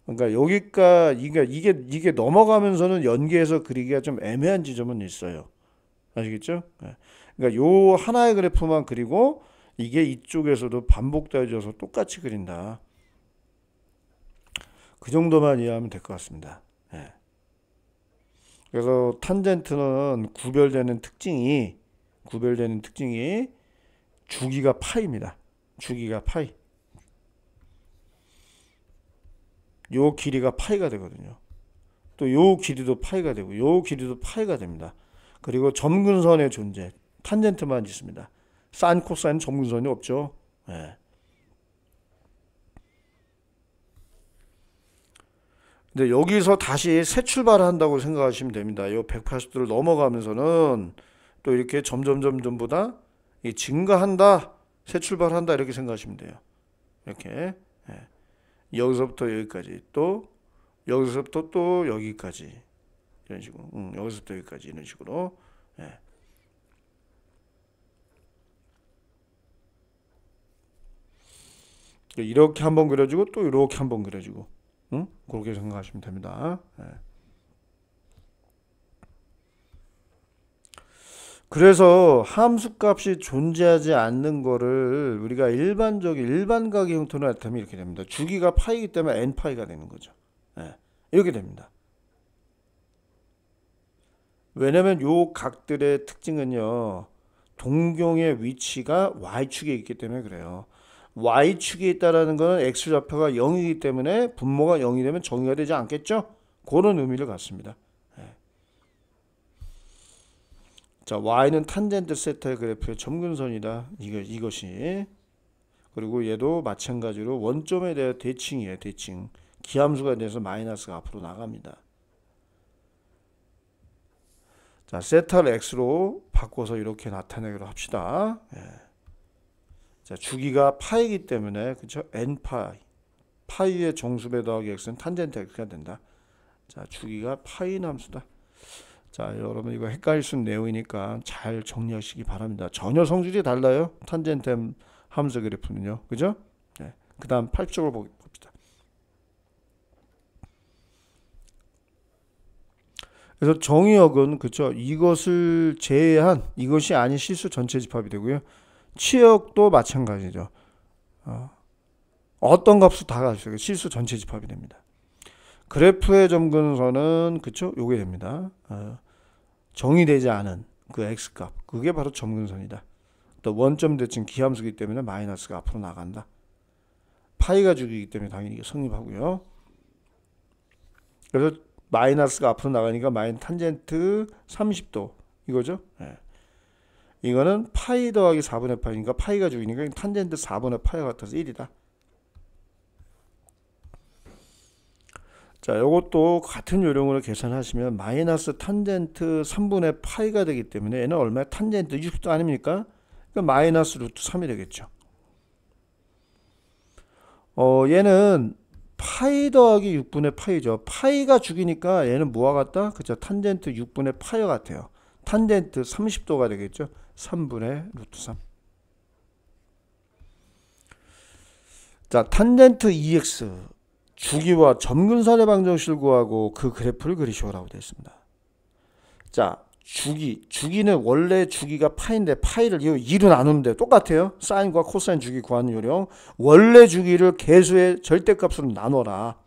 [SPEAKER 1] 그러니까 여기가 이게 넘어가면서는 연계해서 그리기가 좀 애매한 지점은 있어요. 아시겠죠? 그러니까 요 하나의 그래프만 그리고 이게 이쪽에서도 반복되어져서 똑같이 그린다. 그 정도만 이해하면 될 것 같습니다. 그래서 탄젠트는 구별되는 특징이 주기가 파입니다. 주기가 파이. 요 길이가 파이가 되거든요. 또 요 길이도 파이가 되고 요 길이도 파이가 됩니다. 그리고 점근선의 존재, 탄젠트만 있습니다. 사인, 코사인 점근선이 없죠. 근데 여기서 다시 새 출발을 한다고 생각하시면 됩니다. 요 180도를 넘어가면서는 또 이렇게 점점점보다 증가한다, 새 출발한다 이렇게 생각하시면 돼요. 이렇게 여기서부터 여기까지, 또 여기서부터 또 여기까지 이런 식으로, 여기서부터 여기까지 이런 식으로. 이렇게 한번 그려주고 또 이렇게 한번 그려주고, 그렇게 생각하시면 됩니다. 그래서 함수값이 존재하지 않는 거를 우리가 일반각의 형태로 나타내면 이렇게 됩니다. 주기가 파이기 때문에 n파이가 되는 거죠. 이렇게 됩니다. 왜냐면 요 각들의 특징은요, 동경의 위치가 y축에 있기 때문에 그래요. y축에 있다라는 것은 x좌표가 0이기 때문에 분모가 0이 되면 정의가 되지 않겠죠? 그런 의미를 갖습니다. 자, y는 탄젠트 세타의 그래프의 점근선이다. 이것이. 그리고 얘도 마찬가지로 원점에 대한 대칭이에요. 대칭. 기함수가 돼서 마이너스가 앞으로 나갑니다. 자, 세타를 x로 바꿔서 이렇게 나타내기로 합시다. 자, 주기가 파이기 때문에 그렇죠? n파이. 파이의 정수배 더하기 x는 탄젠트 x가 된다. 자, 주기가 파이 함수다. 자, 여러분 이거 헷갈릴 수 있는 내용이니까 잘 정리하시기 바랍니다. 전혀 성질이 달라요. 탄젠트 함수 그래프는요. 그죠? 그 다음 8쪽을 봅시다. 그래서 정의역은 그쵸, 이것을 제외한 이것이 아닌 실수 전체 집합이 되고요. 치역도 마찬가지죠. 어떤 값수 다 가지고 실수 전체 집합이 됩니다. 그래프의 점근선은 그쵸, 요게 됩니다. 정의되지 않은 그 x값, 그게 바로 점근선이다. 또 원점 대칭 기함수이기 때문에 마이너스가 앞으로 나간다. 파이가 주기이기 때문에 당연히 이게 성립하고요. 그래서 마이너스가 앞으로 나가니까 탄젠트 30도 이거죠. 이거는 파이 더하기 4분의 파이니까 파이가 주기니까 탄젠트 4분의 파이가 같아서 1이다. 자, 이것도 같은 요령으로 계산하시면 마이너스 탄젠트 3분의 파이가 되기 때문에 얘는 얼마야? 탄젠트 60도 아닙니까? 그러니까 마이너스 루트 3이 되겠죠. 얘는 파이 더하기 6분의 파이죠. 파이가 주기니까 얘는 뭐와 같다? 그죠? 탄젠트 6분의 파이와 같아요. 탄젠트 30도가 되겠죠. 3분의 루트 3. 자, 탄젠트 2x 주기와 점근산의 방정식을 구하고 그 그래프를 그리시오라고 되어 있습니다. 자, 주기는 원래 주기가 파인데 파이를 2로 나누면 돼요. 똑같아요. 사인과 코사인 주기 구하는 요령. 원래 주기를 계수의 절대값으로 나눠라.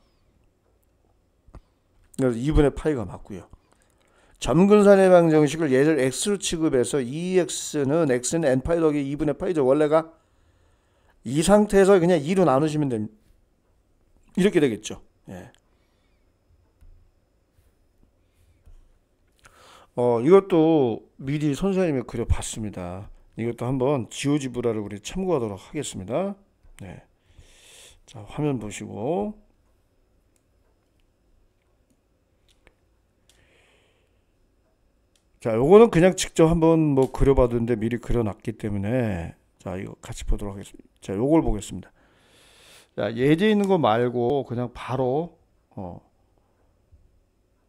[SPEAKER 1] 그래서 2분의 파이가 맞고요. 점근산의 방정식을 얘를 x로 취급해서 2x는 x는 n파이 더하기 2분의 파이죠. 원래가 이 상태에서 그냥 2로 나누시면 됩니다. 이렇게 되겠죠. 예. 이것도 미리 선생님이 그려봤습니다. 이것도 한번 지오지브라를 우리 참고하도록 하겠습니다. 네. 자, 화면 보시고. 자, 요거는 그냥 직접 한번 뭐 그려봤는데 미리 그려놨기 때문에 자, 이거 같이 보도록 하겠습니다. 자, 요걸 보겠습니다. 자, 예제 있는 거 말고 그냥 바로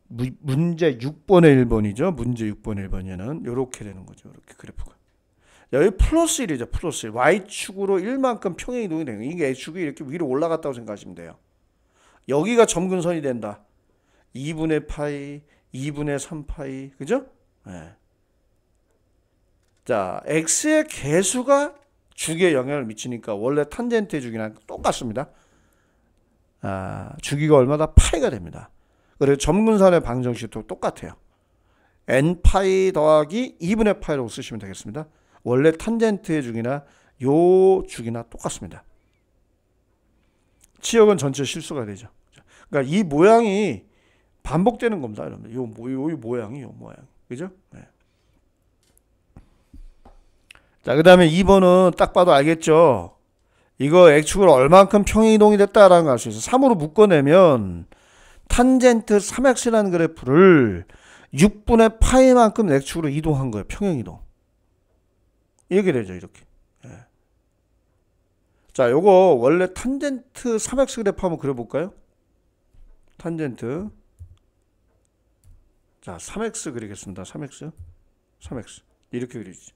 [SPEAKER 1] 문제 6번의 1번이죠. 문제 6번의 1번에는 이렇게 되는 거죠. 이렇게 그래프가. 여기 플러스 1이죠. 플러스 1. Y축으로 1만큼 평행이동이 되는 거예요. 이게 X축이 이렇게 위로 올라갔다고 생각하시면 돼요. 여기가 점근선이 된다. 2분의 파이, 2분의 3파이. 그죠? 네. 자, X의 개수가 주기에 영향을 미치니까 원래 탄젠트의 주기랑 똑같습니다. 주기가 얼마다? 파이가 됩니다. 그래서 점근선의 방정식도 똑같아요. n파이 더하기 2분의 파이라고 쓰시면 되겠습니다. 원래 탄젠트의 주기나 요 주기나 똑같습니다. 치역은 전체 실수가 되죠. 그러니까 이 모양이 반복되는 겁니다, 여러분. 요 모양이. 그죠? 네. 자, 그 다음에 2번은 딱 봐도 알겠죠? 이거 X축으로 얼만큼 평행이동이 됐다라는 걸 알 수 있어요. 3으로 묶어내면 탄젠트 3x라는 그래프를 6분의 파이만큼 X축으로 이동한 거예요. 평행이동. 이렇게 되죠. 이렇게. 예. 자, 요거 원래 탄젠트 3x 그래프 한번 그려볼까요? 탄젠트. 자, 3x 그리겠습니다. 3x. 이렇게 그리죠.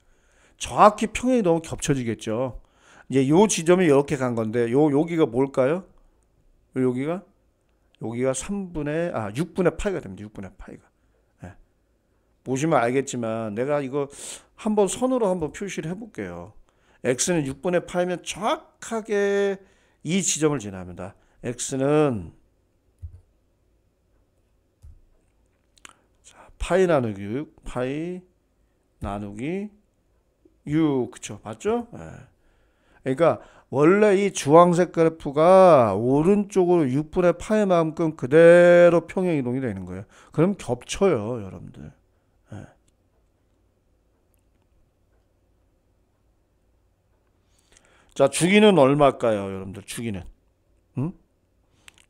[SPEAKER 1] 정확히 평행이동은 겹쳐지겠죠. 이제 요 지점이 이렇게 간 건데 여기가 뭘까요? 여기가 6분의 파이가 됩니다. 6분의 파이가. 예. 보시면 알겠지만 내가 이거 한번 선으로 한번 표시를 해볼게요. x는 6분의 파이면 정확하게 이 지점을 지납니다. x는 파이 나누기 6, 파이 나누기 6, 그쵸? 맞죠? 예. 그러니까 원래 이 주황색 그래프가 오른쪽으로 6분의 파이만큼 그대로 평행이동이 되는 거예요. 그럼 겹쳐요, 여러분들. 예. 자, 주기는 얼마일까요, 여러분들? 주기는.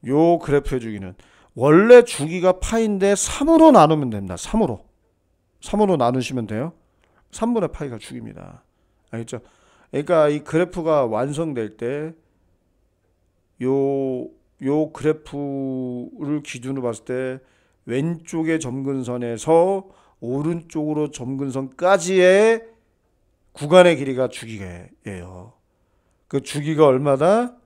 [SPEAKER 1] 요 그래프의 주기는 원래 주기가 파인데 3으로 나누면 됩니다. 3으로 나누시면 돼요. 3분의 파이가 주기입니다. 알겠죠? 그러니까 이 그래프가 완성될 때 요 그래프를 기준으로 봤을 때 왼쪽의 점근선에서 오른쪽으로 점근선까지의 구간의 길이가 주기예요. 그 주기가 얼마다?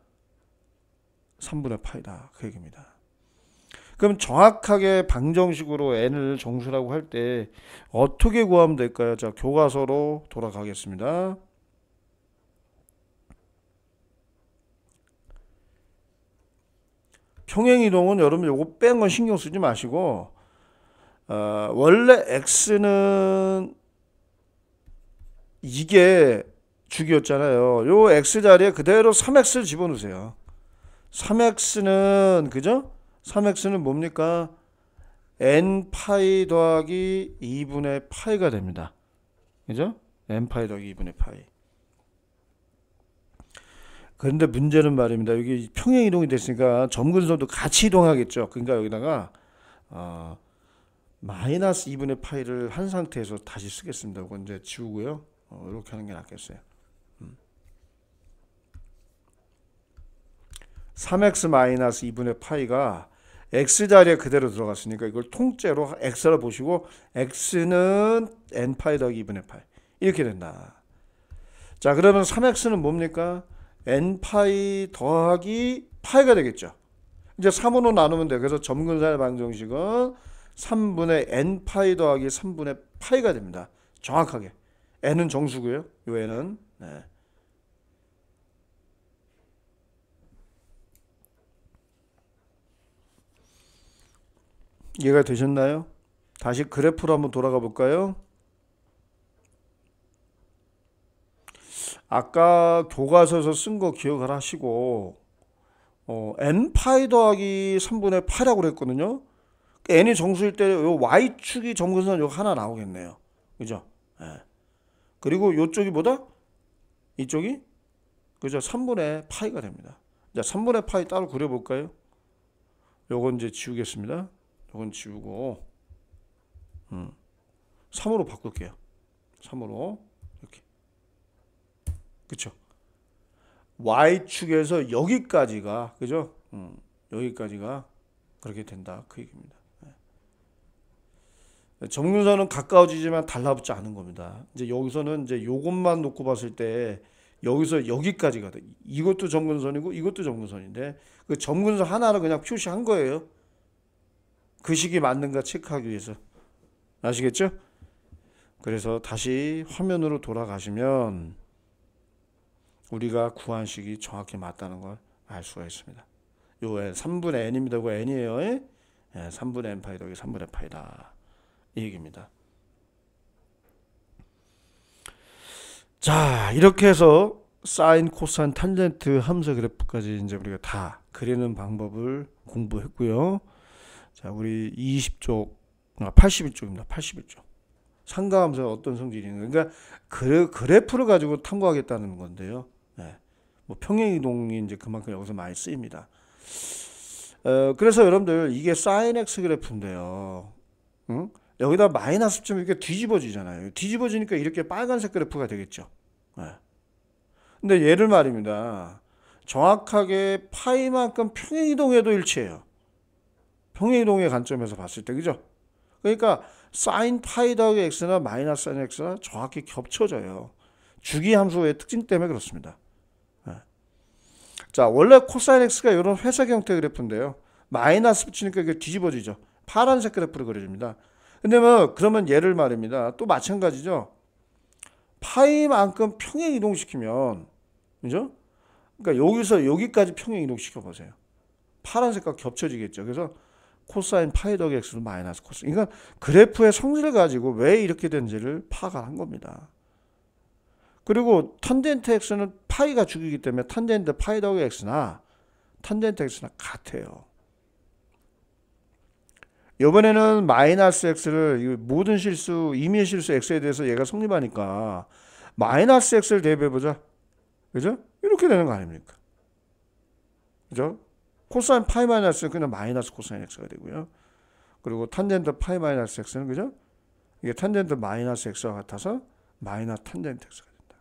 [SPEAKER 1] 3분의 파이다. 그 얘기입니다. 그럼 정확하게 방정식으로 n을 정수라고 할 때 어떻게 구하면 될까요? 자, 교과서로 돌아가겠습니다. 평행이동은 여러분 요거 뺀 건 신경 쓰지 마시고 원래 x는 이게 주기였잖아요. 요 x 자리에 그대로 3x를 집어넣으세요. 3x는 그죠? 3x는 뭡니까? n파이 더하기 2분의 파이가 됩니다. 그죠? n파이 더하기 2분의 파이. 그런데 문제는 말입니다. 여기 평행이동이 됐으니까 점근선도 같이 이동하겠죠. 그러니까 여기다가 마이너스 2분의 파이를 한 상태에서 다시 쓰겠습니다. 이건 이제 지우고요. 이렇게 하는 게 낫겠어요. 3x 마이너스 2분의 파이가 x 자리에 그대로 들어갔으니까 이걸 통째로 x라 보시고 x는 n파이 더하기 2분의 파이 이렇게 된다. 자, 그러면 3x는 뭡니까? n파이 더하기 파이가 되겠죠. 이제 3으로 나누면 돼. 그래서 점근산의 방정식은 3분의 n파이 더하기 3분의 파이가 됩니다. 정확하게. n은 정수고요. 요 n은. 네. 이해가 되셨나요? 다시 그래프로 한번 돌아가 볼까요? 아까 교과서에서 쓴 거 기억을 하시고 n파이 더하기 3분의 8이라고 그랬거든요. n이 정수일 때 요 y축이 점근선 요 하나 나오겠네요. 그죠? 예. 그리고 요쪽이 뭐다? 이쪽이 그죠? 3분의 파이가 됩니다. 자, 3분의 파이 따로 그려볼까요? 요건 이제 지우겠습니다. 요건 지우고 3으로 바꿀게요. 3으로 이렇게. 그쵸? y축에서 여기까지가 그죠? 여기까지가 그렇게 된다. 그 얘기입니다. 점근선은 가까워지지만 달라붙지 않은 겁니다. 이제 여기서는 이제 요것만 놓고 봤을 때 여기서 여기까지가 돼. 이것도 점근선이고 이것도 점근선인데 그 점근선 하나를 그냥 표시한 거예요. 그 식이 맞는가 체크하기 위해서. 아시겠죠? 그래서 다시 화면으로 돌아가시면 우리가 구한 식이 정확히 맞다는 걸 알 수가 있습니다. 요 3분의 n입니다. 그 n이에요. 3분의 n 파이 더하기 3분의 파이다. 이 얘기입니다. 자, 이렇게 해서 사인, 코사인, 탄젠트 함수 그래프까지 이제 우리가 다 그리는 방법을 공부했고요. 자, 우리 20쪽, 81쪽입니다. 81쪽. 상가함수가 어떤 성질인가. 그러니까 그래프를 가지고 탐구하겠다는 건데요. 네. 뭐 평행이동이 이제 그만큼 여기서 많이 쓰입니다. 그래서 여러분들 이게 사인 x 그래프인데요. 응? 여기다 마이너스 점 이렇게 뒤집어지잖아요. 뒤집어지니까 이렇게 빨간색 그래프가 되겠죠. 네. 근데 얘를 말입니다. 정확하게 파이만큼 평행이동에도 일치해요. 평행이동의 관점에서 봤을 때, 그죠? 그러니까 사인 파이 더하기 x나 마이너스 사인 x나 정확히 겹쳐져요. 주기함수의 특징 때문에 그렇습니다. 네. 자, 원래 코사인 x가 이런 회색 형태 그래프인데요. 마이너스 붙이니까 이게 뒤집어지죠. 파란색 그래프로 그려집니다. 근데 뭐 그러면 얘를 말입니다. 또 마찬가지죠. 파이만큼 평행 이동시키면 그죠? 그러니까 여기서 여기까지 평행 이동시켜 보세요. 파란색과 겹쳐지겠죠. 그래서 코사인 파이 더하기 x는 마이너스 코사인. 그러니까 그래프의 성질을 가지고 왜 이렇게 된지를 파악을 한 겁니다. 그리고 탄젠트 x는 파이가 주기이기 때문에 탄젠트 파이 더하기 x나 탄젠트 x나 같아요. 이번에는 마이너스 x를 모든 실수, 임의 실수 x에 대해서 얘가 성립하니까 마이너스 x를 대입해보자. 그죠? 이렇게 되는 거 아닙니까? 그죠? 코사인 파이 마이너스는 그냥 마이너스 코사인 x가 되고요. 그리고 탄젠트 파이 마이너스 x는 그죠? 이게 탄젠트 마이너스 x와 같아서 마이너스 탄젠트 x가 된다.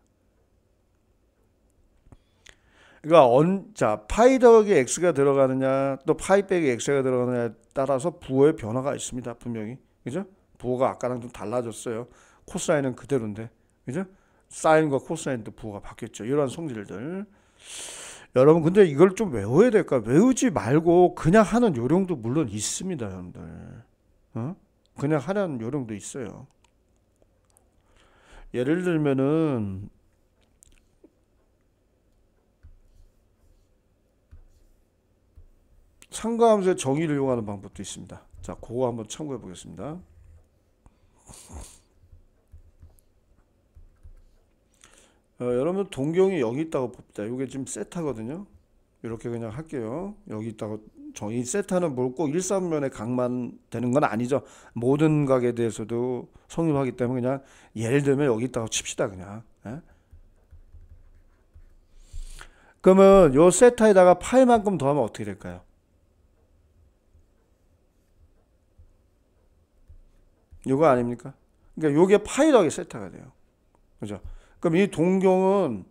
[SPEAKER 1] 그러니까 자, 파이 더하기 x가 들어가느냐 또 파이 빼기 x가 들어가느냐에 따라서 부호의 변화가 있습니다. 분명히. 그죠? 부호가 아까랑 좀 달라졌어요. 코사인은 그대로인데. 그죠? 사인과 코사인도 부호가 바뀌었죠. 이러한 성질들. 여러분 근데 이걸 좀 외워야 될까? 외우지 말고 그냥 하는 요령도 물론 있습니다. 여러분들. 그냥 하는 요령도 있어요. 예를 들면은 상가함수의 정의를 이용하는 방법도 있습니다. 자, 그거 한번 참고해 보겠습니다. 여러분 동경이 여기 있다고 봅니다. 이게 지금 세타거든요. 이렇게 그냥 할게요. 여기 있다고. 이 세타는 뭘 꼭 1사분면의 각만 되는 건 아니죠. 모든 각에 대해서도 성립하기 때문에 그냥 예를 들면 여기 있다고 칩시다. 그냥. 예? 그러면 요 세타에다가 파이만큼 더하면 어떻게 될까요? 요거 아닙니까? 그러니까 요게 파이 더하기 세타가 돼요. 그죠? 그럼 이 동경은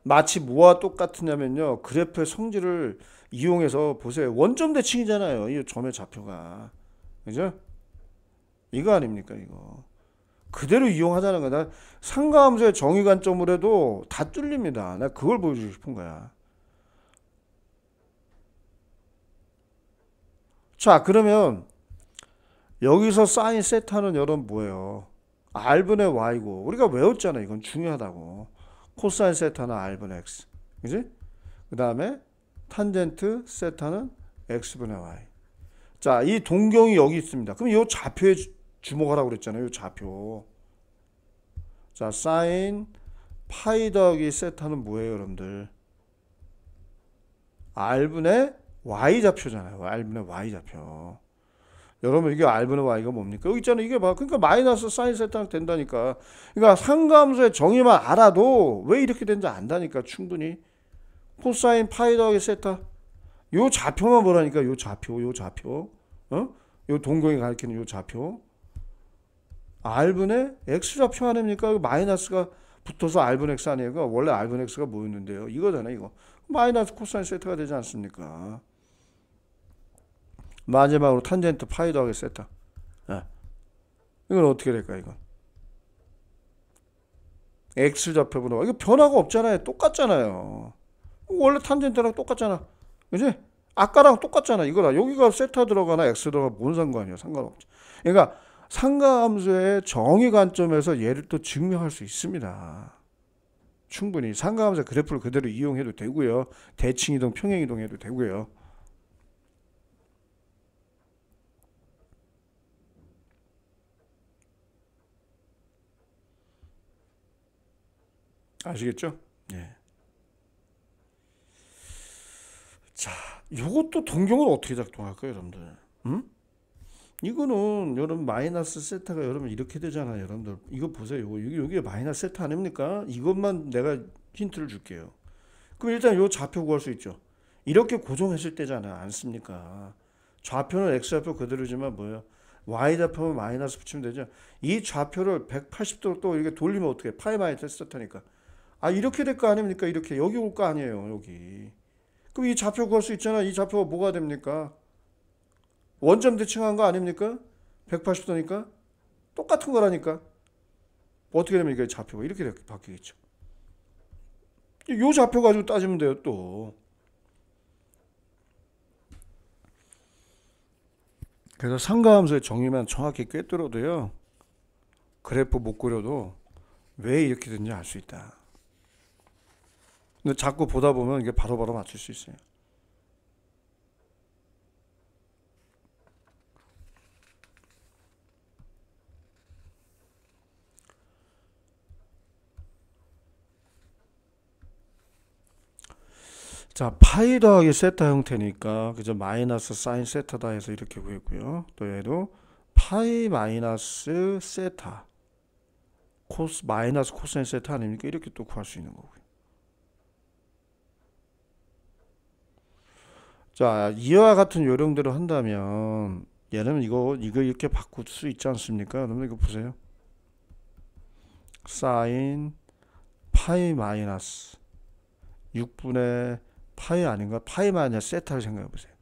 [SPEAKER 1] 마치 뭐와 똑같으냐면요. 그래프의 성질을 이용해서 보세요. 원점 대칭이잖아요. 이 점의 좌표가. 그죠? 이거 아닙니까? 이거. 그대로 이용하자는 거다. 상가함수의 정의 관점으로 해도 다 뚫립니다. 나 그걸 보여주고 싶은 거야. 자, 그러면 여기서 사인 세타는 여러분 뭐예요? R분의 Y고 우리가 외웠잖아. 이건 중요하다고. 코사인 세타는 R분의 X. 그지? 그 다음에 탄젠트 세타는 X분의 Y. 자, 이 동경이 여기 있습니다. 그럼 이 좌표에 주목하라고 그랬잖아요. 이 좌표. 자, 사인 파이 더하기 세타는 뭐예요, 여러분들? R분의 Y 좌표잖아요. R분의 Y 좌표. 여러분 이게 R분의 Y가 뭡니까? 여기 있잖아요. 이게 봐. 그러니까 마이너스 사인 세타가 된다니까. 그러니까 상가함수의 정의만 알아도 왜 이렇게 된지 안다니까. 충분히. 코사인 파이 더하기 세타. 요 좌표만 보라니까. 요 좌표. 어? 요 동경이 가리키는 요 좌표. R분의 X 좌표 아닙니까? 마이너스가 붙어서 R분의 X 아니에요? 원래 R분의 X가 뭐였는데요? 이거잖아요, 이거. 마이너스 코사인 세타가 되지 않습니까? 마지막으로 탄젠트 파이 더하기 세타. 네. 이건 어떻게 될까, 이건? X 좌표분호. 이거 변화가 없잖아요. 똑같잖아요. 원래 탄젠트랑 똑같잖아. 그지? 아까랑 똑같잖아. 이거다. 여기가 세타 들어가나 X 들어가나 뭔 상관이야. 상관없지. 그러니까 상가함수의 정의 관점에서 얘를 또 증명할 수 있습니다. 충분히 상가함수 그래프를 그대로 이용해도 되고요. 대칭이동, 평행이동 해도 되고요. 아시겠죠? 네. 자, 이것도 동경을 어떻게 작동할까요, 여러분들? 음? 이거는 여러분 마이너스 세타가 여러분 이렇게 되잖아요, 여러분들. 이거 보세요. 여기 마이너스 세타 아닙니까? 이것만 내가 힌트를 줄게요. 그럼 일단 요 좌표 구할 수 있죠. 이렇게 고정했을 때잖아요, 않습니까? 좌표는 x 좌표 그대로지만 뭐예요? y 좌표는 마이너스 붙이면 되죠. 이 좌표를 180도로 또 이렇게 돌리면 어떻게 해? 파이 마이너스 세타니까. 아, 이렇게 될 거 아닙니까? 이렇게 여기 올 거 아니에요, 여기. 그럼 이 좌표 구할 수 있잖아. 이 좌표가 뭐가 됩니까? 원점 대칭한 거 아닙니까? 180도니까 똑같은 거라니까. 어떻게 되면 이게 좌표가 이렇게 바뀌겠죠. 요 좌표 가지고 따지면 돼요, 또. 그래서 상가함수의 정의만 정확히 꿰뚫어도요, 그래프 못 그려도 왜 이렇게 된지 알 수 있다. 근데 자꾸 보다 보면 이게 바로바로 맞출 수 있어요. 자, 파이 더하기 세타 형태니까 그죠? 마이너스 사인 세타다 해서 이렇게 구했고요. 또 얘도 파이 마이너스 세타 코스 마이너스 코사인 세타 아닙니까? 이렇게 또 구할 수 있는 거고요. 자, 이와 같은 요령대로 한다면 얘는 이거 이렇게 바꿀 수 있지 않습니까? 여러분 이거 보세요. 사인 파이 마이너스 6분의 파이 아닌가? 파이 마이너스 세타를 생각해 보세요.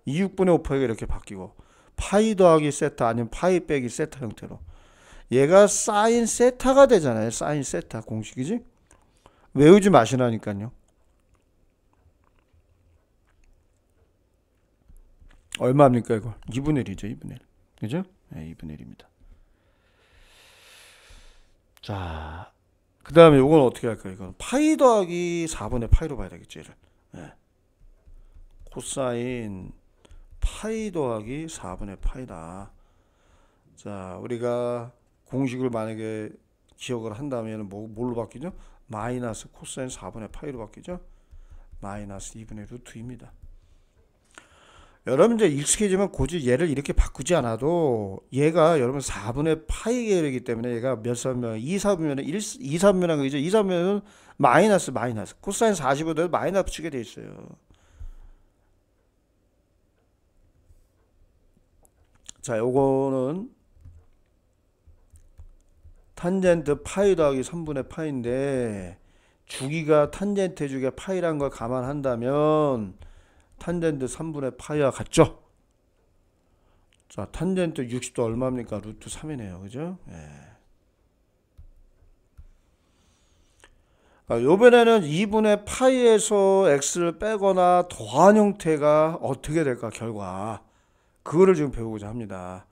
[SPEAKER 1] 2 6분의 5 파이가 이렇게 바뀌고 파이 더하기 세타 아니면 파이 빼기 세타 형태로 얘가 사인 세타가 되잖아요. 사인 세타 공식이지? 외우지 마시라니까요. 얼마입니까 이거? 2분의 1이죠. 2분의 1. 그죠? 네, 2분의 1입니다. 자, 그 다음에 이건 어떻게 할까요? 이건 파이 더하기 4분의 파이로 봐야 되겠죠. 얘를. 네. 코사인 파이 더하기 4분의 파이다. 자, 우리가 공식을 만약에 기억을 한다면 뭘로 바뀌죠? 마이너스 코사인 4분의 파이로 바뀌죠? 마이너스 2분의 루트입니다. 여러분 이제 익숙해지면 굳이 얘를 이렇게 바꾸지 않아도 얘가 여러분 4분의 파이 계열이기 때문에 얘가 몇 사분면 2, 4분면은 2, 4분면은 그죠? 2, 4분면은 마이너스 코사인 45도에 마이너스 붙이게 돼 있어요. 자, 요거는 탄젠트 파이 더하기 3분의 파이인데 주기가 탄젠트 주기가 파이란 걸 감안한다면 탄젠트 3분의 파이와 같죠? 자, 탄젠트 60도 얼마입니까? 루트 3이네요. 그죠? 예. 요번에는 2분의 파이에서 x를 빼거나 더한 형태가 어떻게 될까? 결과 그거를 지금 배우고자 합니다.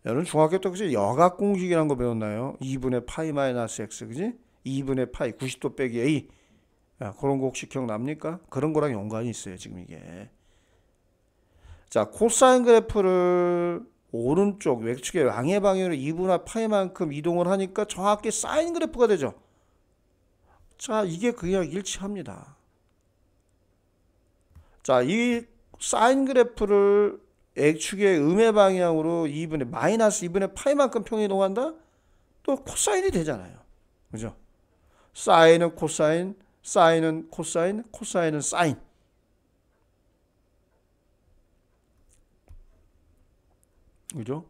[SPEAKER 1] 여러분 중학교 때 혹시 여각 공식이라는 거 배웠나요? 2분의 파이 마이너스 x, 그지? 2분의 파이 90도 빼기 a. 야, 그런 거 혹시 기억납니까? 그런 거랑 연관이 있어요 지금 이게. 자, 코사인 그래프를 오른쪽 외축의 양의 방향으로 2분의 파이만큼 이동을 하니까 정확히 사인 그래프가 되죠. 자, 이게 그냥 일치합니다. 자, 이 사인 그래프를 X축의 음의 방향으로 2분의 마이너스 2분의 파이만큼 평이동한다? 또 코사인이 되잖아요. 그죠? 사인은 코사인, 사인은 코사인, 코사인은 사인. 그죠?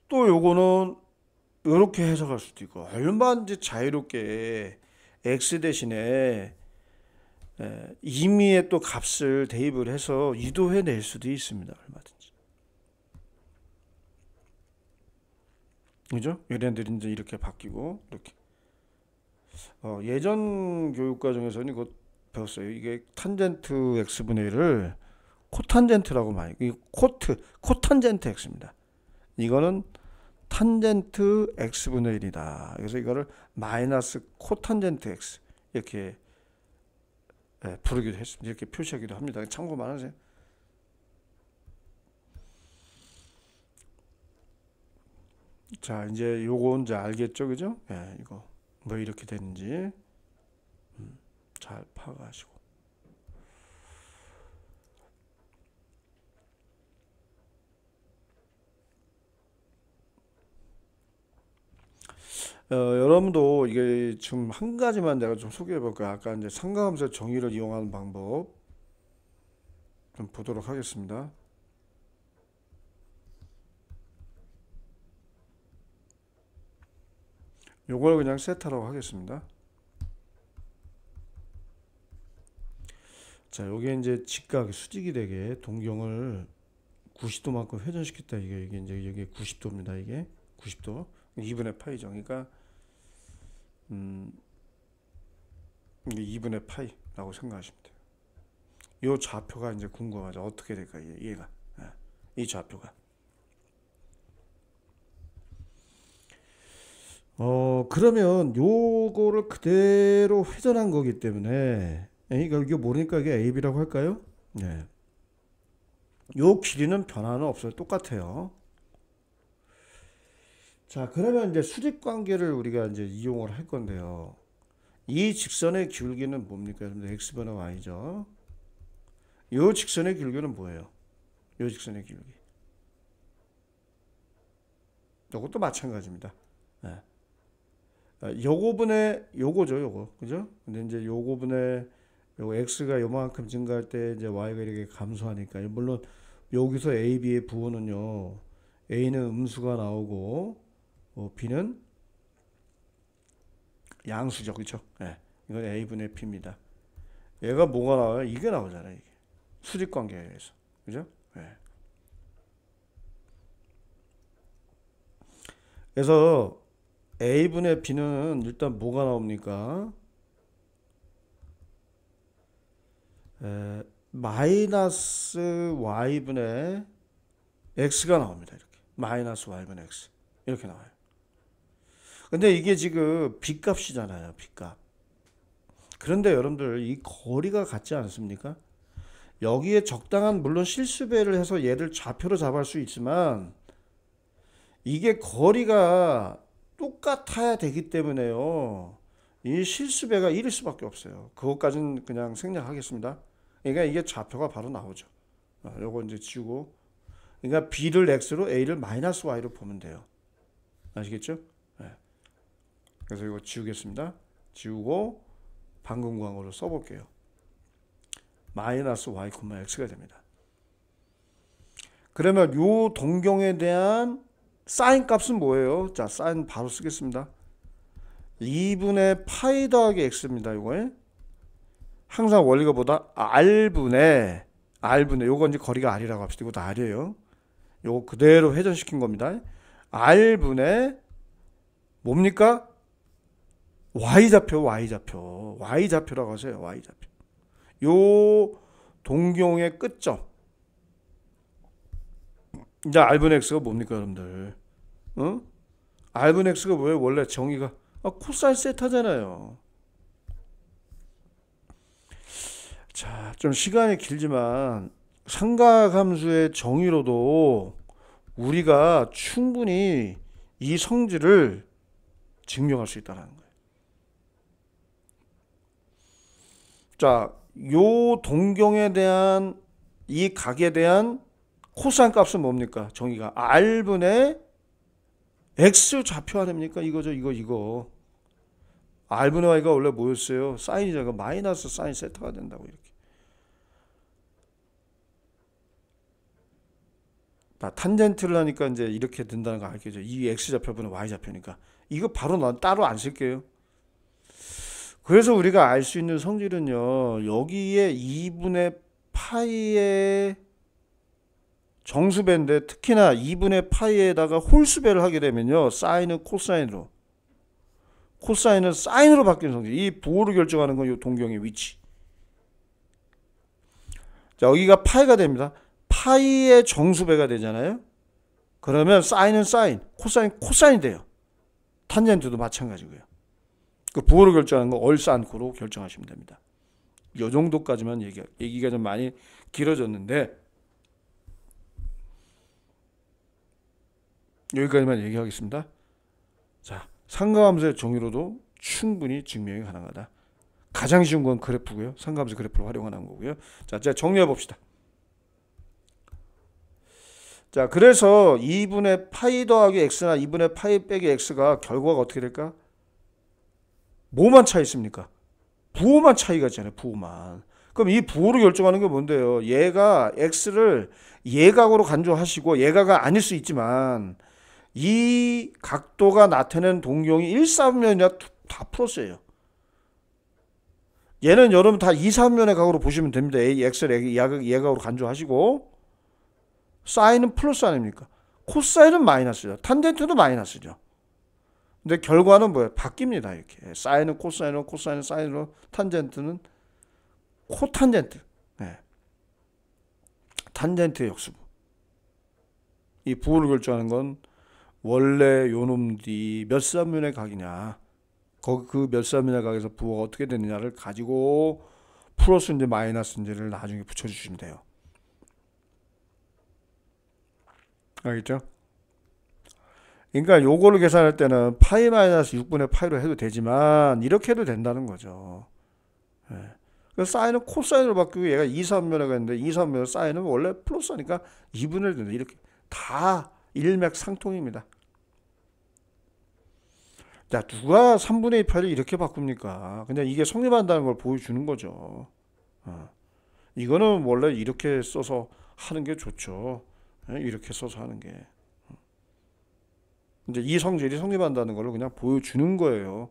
[SPEAKER 1] 또 요거는 이렇게 해석할 수도 있고 얼마든지 자유롭게 x 대신에 임의의 또 값을 대입을 해서 유도해 낼 수도 있습니다. 얼마든지. 그죠? 얘네들이 이제 이렇게 바뀌고 이렇게. 예전 교육 과정에서는 이거 배웠어요. 이게 탄젠트 x분의 1을 코탄젠트라고 많이. 이 코탄젠트 x입니다. 이거는 탄젠트 x분의 1이다. 그래서 이거를 마이너스 코탄젠트 x 이렇게 부르기도 했습니다. 이렇게 표시하기도 합니다. 참고만 하세요. 자, 이제 요거 이제 알겠죠, 그죠? 예, 이거 뭐 이렇게 되는지 잘 파악하시고. 여러분도 이게 지금 한 가지만 내가 좀 소개해 볼까요? 아까 이제 상가함수 정의를 이용하는 방법 좀 보도록 하겠습니다. 요걸 그냥 세타라고 하겠습니다. 자, 요게 이제 직각 수직이 되게 동경을 90도만큼 회전시켰다. 이게 이제 여기 90도입니다. 이게 90도 2분의 파이죠. 그러니까 이게 2분의 파이라고 생각하시면 돼요. 요 좌표가 이제 궁금하죠. 어떻게 될까 얘가. 이 좌표가. 그러면 요거를 그대로 회전한 거기 때문에 이게 모르니까 이게 AB라고 할까요? 네. 요 길이는 변화는 없어요. 똑같아요. 자, 그러면 이제 수직 관계를 우리가 이제 이용을 할 건데요. 이 직선의 기울기는 뭡니까? 여러분들 x번호 y죠. 요 직선의 기울기는 뭐예요? 요 직선의 기울기. 요것도 마찬가지입니다. 네. 요거분의 요거죠, 요거. 그죠? 근데 이제 요거분의 요 x가 요만큼 증가할 때 이제 y가 이렇게 감소하니까 물론 여기서 a, b의 부호는요. a는 음수가 나오고 b는 양수죠. 그렇죠? 네. 이건 a분의 p입니다. 얘가 뭐가 나와요? 이게 나오잖아요. 이게. 수직 관계에 의해서. 그죠? 네. 그래서 a분의 b는 일단 뭐가 나옵니까? 마이너스 y분의 x가 나옵니다. 이렇게. 마이너스 y분의 x. 이렇게 나와요. 근데 이게 지금 b값이잖아요. b값. 그런데 여러분들 이 거리가 같지 않습니까? 여기에 적당한 물론 실수배를 해서 얘를 좌표로 잡을 수 있지만 이게 거리가 똑같아야 되기 때문에요. 이 실수배가 1일 수밖에 없어요. 그것까지는 그냥 생략하겠습니다. 그러니까 이게 좌표가 바로 나오죠. 요거 이제 지우고. 그러니까 b를 x로 a를 마이너스 y로 보면 돼요. 아시겠죠? 네. 그래서 이거 지우겠습니다. 지우고 방금 구한 걸로 써볼게요. 마이너스 y, x가 됩니다. 그러면 요 동경에 대한 사인 값은 뭐예요? 자, 사인 바로 쓰겠습니다. 2분의 파이 더하기 x입니다. 요거에 항상 원리가 보다 r분의 요건 이제 거리가 r이라고 합시다. 이것도 r이에요. 요거 그대로 회전시킨 겁니다. r분의 뭡니까? y좌표라고 하세요. y좌표. 요 동경의 끝점. 이제 R분의 X가 뭡니까 여러분들? 어? R분의 X가 뭐예요? 원래 정의가 코사인 세타잖아요. 자, 좀 시간이 길지만 삼각함수의 정의로도 우리가 충분히 이 성질을 증명할 수 있다는 거예요. 자, 요 동경에 대한 이 각에 대한 코사인 값은 뭡니까? 정의가 R분의 X 좌표 아닙니까? 이거죠, 이거. R분의 Y가 원래 뭐였어요? 사인이잖아. 마이너스 사인 세타가 된다고 이렇게. 탄젠트를 하니까 이제 이렇게 된다는 거 알겠죠? 이 X 좌표분의 Y 좌표니까. 이거 바로 난 따로 안 쓸게요. 그래서 우리가 알 수 있는 성질은요. 여기에 2분의 파이의 정수배인데 특히나 2분의 파이에다가 홀수배를 하게 되면요. 사인은 코사인으로. 코사인은 사인으로 바뀌는 성질. 이 부호를 결정하는 건 이 동경의 위치. 자, 여기가 파이가 됩니다. 파이의 정수배가 되잖아요. 그러면 사인은 사인, 코사인이 돼요. 탄젠트도 마찬가지고요. 그 부호를 결정하는 거 얼싸안고로 결정하시면 됩니다. 이 정도까지만 얘기가 좀 많이 길어졌는데 여기까지만 얘기하겠습니다. 자, 삼각함수의 정의로도 충분히 증명이 가능하다. 가장 쉬운 건 그래프고요. 삼각함수 그래프를 활용하는 거고요. 자, 정리해 봅시다. 자, 그래서 2분의 파이 더하기 x나 2분의 파이 빼기 x가 결과가 어떻게 될까? 뭐만 차 있습니까? 부호만 차이가 있잖아요. 부호만. 그럼 이 부호를 결정하는 게 뭔데요? 얘가 x를 예각으로 간주하시고 예각가 아닐 수 있지만 이 각도가 나타내는 동경이 1, 4분면이나 다 플러스예요. 얘는 여러분 다 2, 4분면의 각으로 보시면 됩니다. x를 예각으로 간주하시고 사인은 플러스 아닙니까? 코사인은 마이너스죠. 탄젠트도 마이너스죠. 근데 결과는 뭐예요? 바뀝니다. 이렇게 사인은 코사인으로, 코사인은 사인으로, 탄젠트는 코탄젠트. 네. 탄젠트의 역수부. 이 부호를 결정하는 건 원래 요놈들이 몇 사분면의 각이냐, 거기 그 몇 사분면의 각에서 부호가 어떻게 되느냐를 가지고 플러스인지 마이너스인지를 나중에 붙여주시면 돼요. 알겠죠? 그러니까 요거를 계산할 때는 파이 마이너스 6분의 파이로 해도 되지만 이렇게 해도 된다는 거죠. 예. 그래서 사인은 코사인으로 바뀌고 얘가 2, 3면회가 있는데 2, 3면 사인은 원래 플러스니까 2분의 1 된다. 이렇게 다 일맥상통입니다. 자, 누가 3분의 2 파이를 이렇게 바꿉니까? 그냥 이게 성립한다는 걸 보여주는 거죠. 이거는 원래 이렇게 써서 하는 게 좋죠. 이렇게 써서 하는 게. 이제 이 성질이 성립한다는 걸 그냥 보여주는 거예요.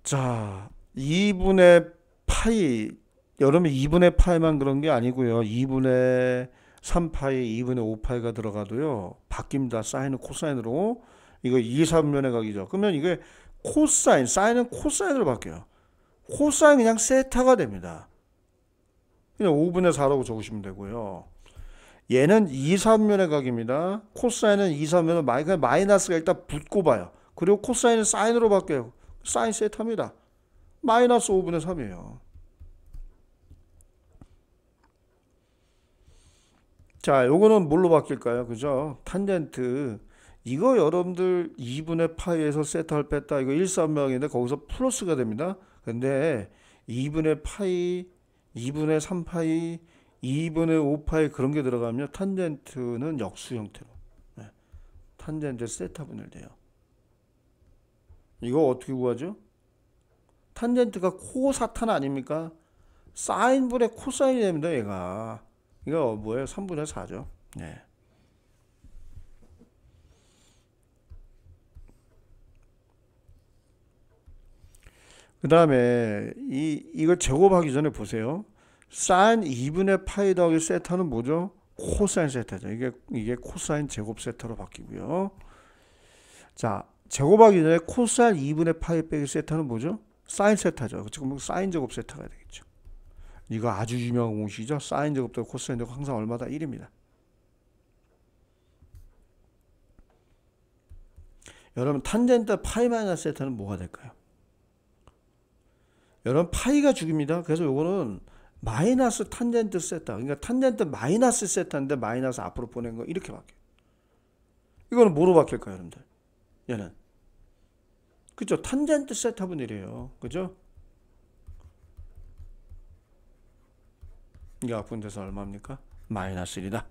[SPEAKER 1] 자, 2분의 파이. 여러분 2분의 파이만 그런 게 아니고요. 2분의 3파이, 2분의 5파이가 들어가도요. 바뀝니다. 사인은 코사인으로. 이거 2, 3면의 각이죠. 그러면 이게 코사인, 사인은 코사인으로 바뀌어요. 코사인 그냥 세타가 됩니다. 그냥 5분의 4라고 적으시면 되고요. 얘는 2, 3면의 각입니다. 코사인은 2, 3면은 마이너스가 일단 붙고 봐요. 그리고 코사인은 사인으로 바뀌어요. 사인 세타입니다. 마이너스 5분의 3이에요. 자, 요거는 뭘로 바뀔까요? 그죠? 탄젠트. 이거 여러분들 2분의 파이에서 세타를 뺐다. 이거 1, 3명인데 거기서 플러스가 됩니다. 근데 2분의 파이, 2분의 3파이, 2분의 5파이 그런 게 들어가면 탄젠트는 역수 형태로. 네. 탄젠트 세타 분열돼요. 이거 어떻게 구하죠? 탄젠트가 코사탄 아닙니까? 사인분의 코사인이 됩니다. 얘가. 이거 뭐예요? 3분의 4죠. 네. 그 다음에 이걸 제곱하기 전에 보세요. 사인 2분의 파이 더하기 세타는 뭐죠? 코사인 세타죠. 이게 코사인 제곱 세타로 바뀌고요. 자, 제곱하기 전에 코사인 2분의 파이 빼기 세타는 뭐죠? 사인 세타죠. 지금 사인 제곱 세타가 되겠죠. 이거 아주 유명한 공식이죠. 사인 제곱도 코사인 제곱 항상 얼마다? 1입니다. 여러분 탄젠트 파이 마이너스 세타는 뭐가 될까요? 여러분 파이가 죽입니다. 그래서 요거는 마이너스 탄젠트 세타, 그러니까 탄젠트 마이너스 세타인데 마이너스 앞으로 보낸 거 이렇게 바뀌어요. 이거는 뭐로 바뀔까요, 여러분들? 얘는 그죠? 탄젠트 세타분이래요. 그죠? 이게 앞분돼서 얼마입니까? 마이너스 1이다.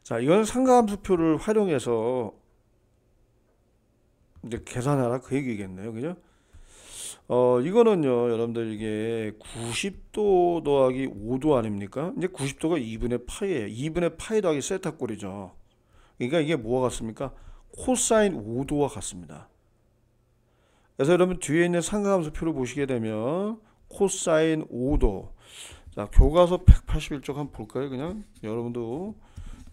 [SPEAKER 1] 자, 이건 상가함수표를 활용해서 이제 계산하라 그 얘기겠네요. 그죠? 이거는요, 여러분들 이게 90도 더하기 5도 아닙니까? 이제 90도가 2분의 파이예요. 2분의 파이 더하기 세타 꼴이죠. 그러니까 이게 뭐와 같습니까? 코사인 5도와 같습니다. 그래서 여러분 뒤에 있는 상가함수표를 보시게 되면 코사인 5도. 자, 교과서 181쪽 한번 볼까요? 그냥 여러분도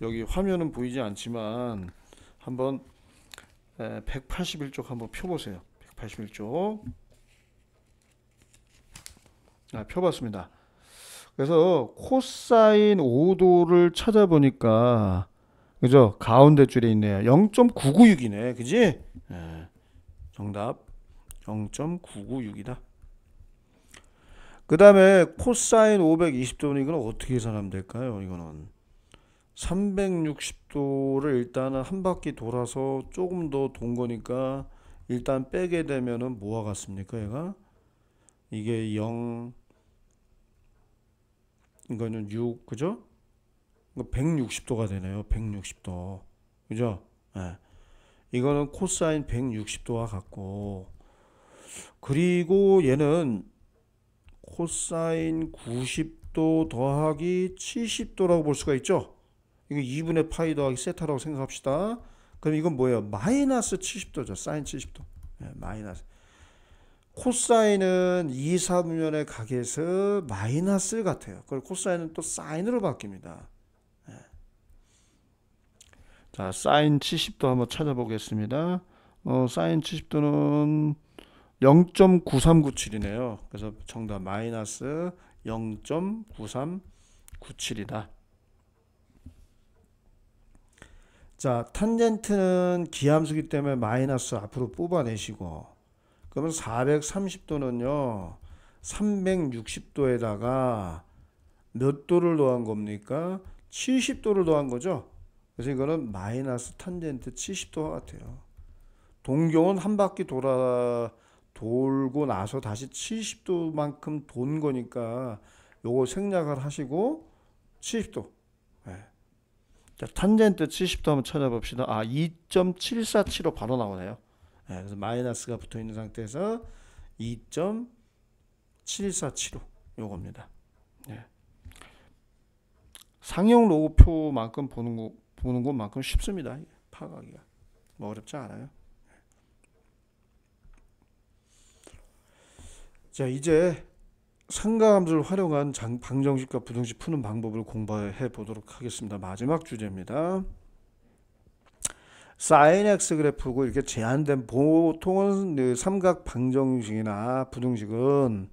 [SPEAKER 1] 여기 화면은 보이지 않지만 한번 181쪽 한번 펴보세요. 181쪽. 펴봤습니다. 그래서 코사인 5도를 찾아보니까 그죠? 가운데 줄에 있네요. 0.996이네. 그지? 정답 0.996이다. 그 다음에 코사인 520도는 이건 어떻게 계산하면 될까요? 이거는 360도를 일단은 한 바퀴 돌아서 조금 더 돈 거니까 일단 빼게 되면은 뭐와 같습니까? 얘가 이게 0 이거는 6 그죠? 160도가 되네요. 160도 그죠? 네. 이거는 코사인 160도와 같고, 그리고 얘는 코사인 90도 더하기 70도라고 볼 수가 있죠. 이거 2분의 파이 더하기 세타라고 생각합시다. 그럼 이건 뭐예요? 마이너스 70도죠. 사인 70도. 네, 마이너스. 코사인은 2, 3면의 각에서 마이너스 같아요. 그리고 코사인은 또 사인으로 바뀝니다. 네. 자, 사인 70도 한번 찾아보겠습니다. 사인 70도는 0.9397이네요. 그래서 정답 마이너스 0.9397이다. 자, 탄젠트는 기함수기 때문에 마이너스 앞으로 뽑아내시고, 그러면 430도는요 360도에다가 몇 도를 더한 겁니까? 70도를 더한 거죠. 그래서 이거는 마이너스 탄젠트 70도와 같아요. 동경은 한 바퀴 돌고 나서 다시 70도만큼 돈 거니까 요거 생략을 하시고 70도. 네. 자, 탄젠트 70도 한번 찾아봅시다. 2.747로 바로 나오네요. 네, 그래서 마이너스가 붙어 있는 상태에서 2.747호 요겁니다. 네. 상형 로고표만큼 보는 것만큼 쉽습니다. 파악하기가 뭐 어렵지 않아요. 자, 이제 상가함수를 활용한 방정식과 부등식 푸는 방법을 공부해 보도록 하겠습니다. 마지막 주제입니다. 사인 x 그래프고 이렇게 제한된, 보통은 삼각 방정식이나 부등식은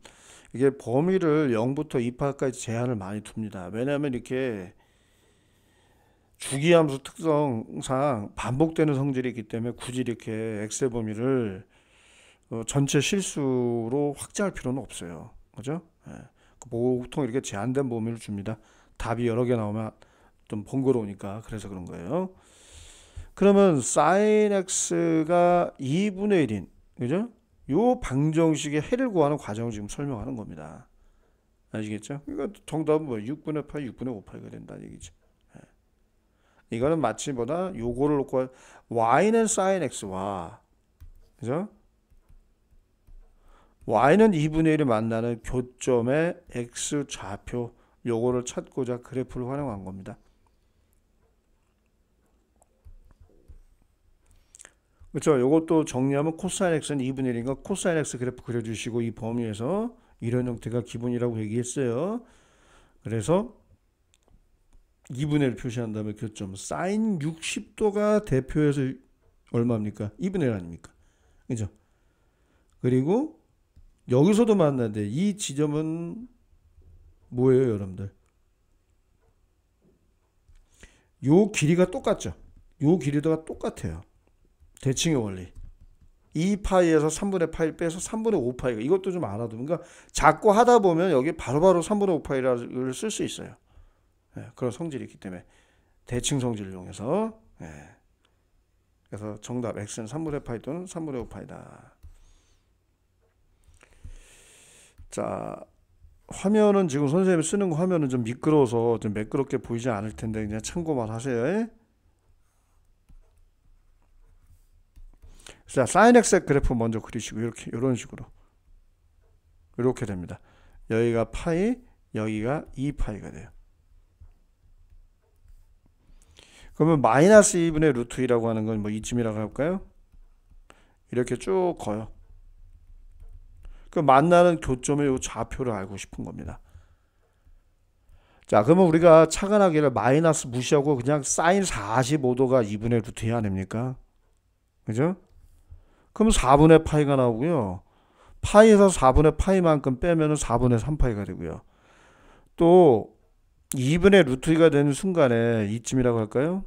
[SPEAKER 1] 이게 범위를 0부터 2파까지 제한을 많이 둡니다. 왜냐하면 이렇게 주기함수 특성상 반복되는 성질이 있기 때문에 굳이 이렇게 x의 범위를 전체 실수로 확장할 필요는 없어요. 그죠? 예. 보통 이렇게 제한된 범위를 줍니다. 답이 여러 개 나오면 좀 번거로우니까 그래서 그런 거예요. 그러면 sin x가 2분의 1인 그죠? 요 방정식의 해를 구하는 과정을 지금 설명하는 겁니다. 아시겠죠? 그러니까 정답은 뭐 6분의 8, 6분의 5파이가 된다는 얘기죠. 예. 이거는 마치보다 요거를 놓고 y는 sin x와 그죠? y는 2분의 1이 만나는 교점의 x 좌표 요거를 찾고자 그래프를 활용한 겁니다. 그렇죠. 요것도 정리하면 코사인 x는 2분의 1인가 코사인 x 그래프 그려주시고 이 범위에서 이런 형태가 기본이라고 얘기했어요. 그래서 2분의 1 표시한 다음에 교점 사인 60도가 대표해서 얼마입니까? 2분의 1 아닙니까? 그죠? 그리고 여기서도 만나는데 이 지점은 뭐예요, 여러분들? 요 길이가 똑같죠? 요 길이가 똑같아요. 대칭의 원리. 2파이에서 3분의 파이 빼서 3분의 5파이가 이것도 좀 알아두면 그러니까 자꾸 하다 보면 여기 바로바로 3분의 5파이를 쓸 수 있어요. 예, 그런 성질이 있기 때문에 대칭 성질을 이용해서 그래서 정답 x는 3분의 파이 또는 3분의 5파이다. 자, 화면은 지금 선생님이 쓰는 거 화면은 좀 미끄러워서 좀 매끄럽게 보이지 않을 텐데 그냥 참고만 하세요. 예? 자, 사인 x 그래프 먼저 그리시고 이렇게 이런 식으로 이렇게 됩니다. 여기가 파이, 여기가 2파이가 돼요. 그러면 마이너스 2분의 루트 2라고 하는 건 뭐 이쯤이라고 할까요? 이렇게 쭉 커요. 그 만나는 교점의 요 좌표를 알고 싶은 겁니다. 자, 그러면 우리가 차근하게 마이너스 무시하고 그냥 사인 45도가 2분의 루트 2 아닙니까? 그죠? 그럼 4분의 파이가 나오고요. 파이에서 4분의 파이만큼 빼면은 4분의 3파이가 되고요. 또 2분의 루트 2가 되는 순간에 이쯤이라고 할까요?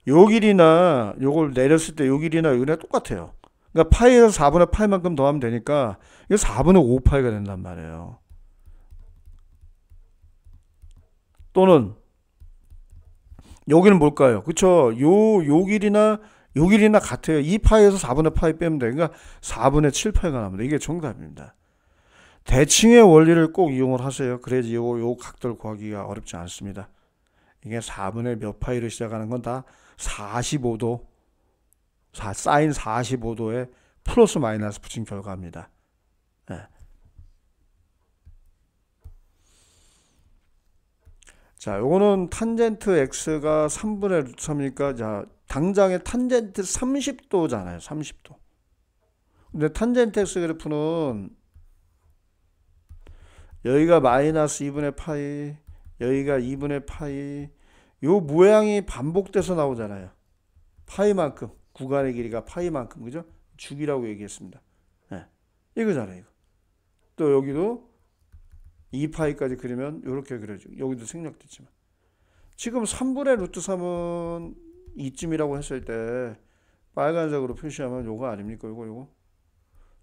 [SPEAKER 1] 요 길이나 요걸 내렸을 때 요 길이나 요기랑 똑같아요. 그러니까 파이에서 4분의 파이만큼 더하면 되니까 이게 4분의 5파이가 된단 말이에요. 또는 여기는 뭘까요? 그쵸? 요 길이나 같아요. 2파이에서 4분의 파이 빼면 돼요. 그러니까 4분의 7파이가 나옵니다. 이게 정답입니다. 대칭의 원리를 꼭 이용을 하세요. 그래야지 요 각도를 구하기가 어렵지 않습니다. 이게 4분의 몇 파이로 시작하는 건 다 45도, 사인 45도에 플러스 마이너스 붙인 결과입니다. 네. 자, 요거는 탄젠트 x가 3분의 루트 3이니까 자, 당장에 탄젠트 30도잖아요. 30도. 근데 탄젠트 x 그래프는 여기가 마이너스 2분의 파이, 여기가 2분의 파이, 요 모양이 반복돼서 나오잖아요. 파이만큼, 구간의 길이가 파이만큼, 그죠? 주기라고 얘기했습니다. 네. 이거잖아요, 이거. 또 여기도 2파이까지 그리면 이렇게 그려줘. 여기도 생략됐지만. 지금 3분의 루트 3은 이쯤이라고 했을 때 빨간색으로 표시하면 요거 아닙니까? 요거.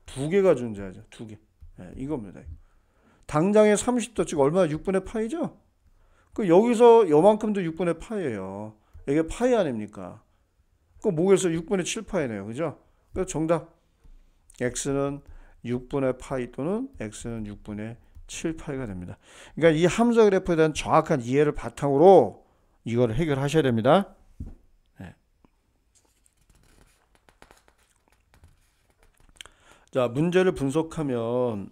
[SPEAKER 1] 두 개가 존재하죠. 두 개. 네, 이겁니다. 당장에 30도 즉 얼마나 6분의 파이죠? 그 여기서 요만큼도 6분의 파이예요. 이게 파이 아닙니까? 그 목에서 6분의 7파이네요. 그죠? 그래서 정답 x는 6분의 파이 또는 x는 6분의 7파이가 됩니다. 그러니까 이 함수 그래프에 대한 정확한 이해를 바탕으로 이걸 해결하셔야 됩니다. 네. 자, 문제를 분석하면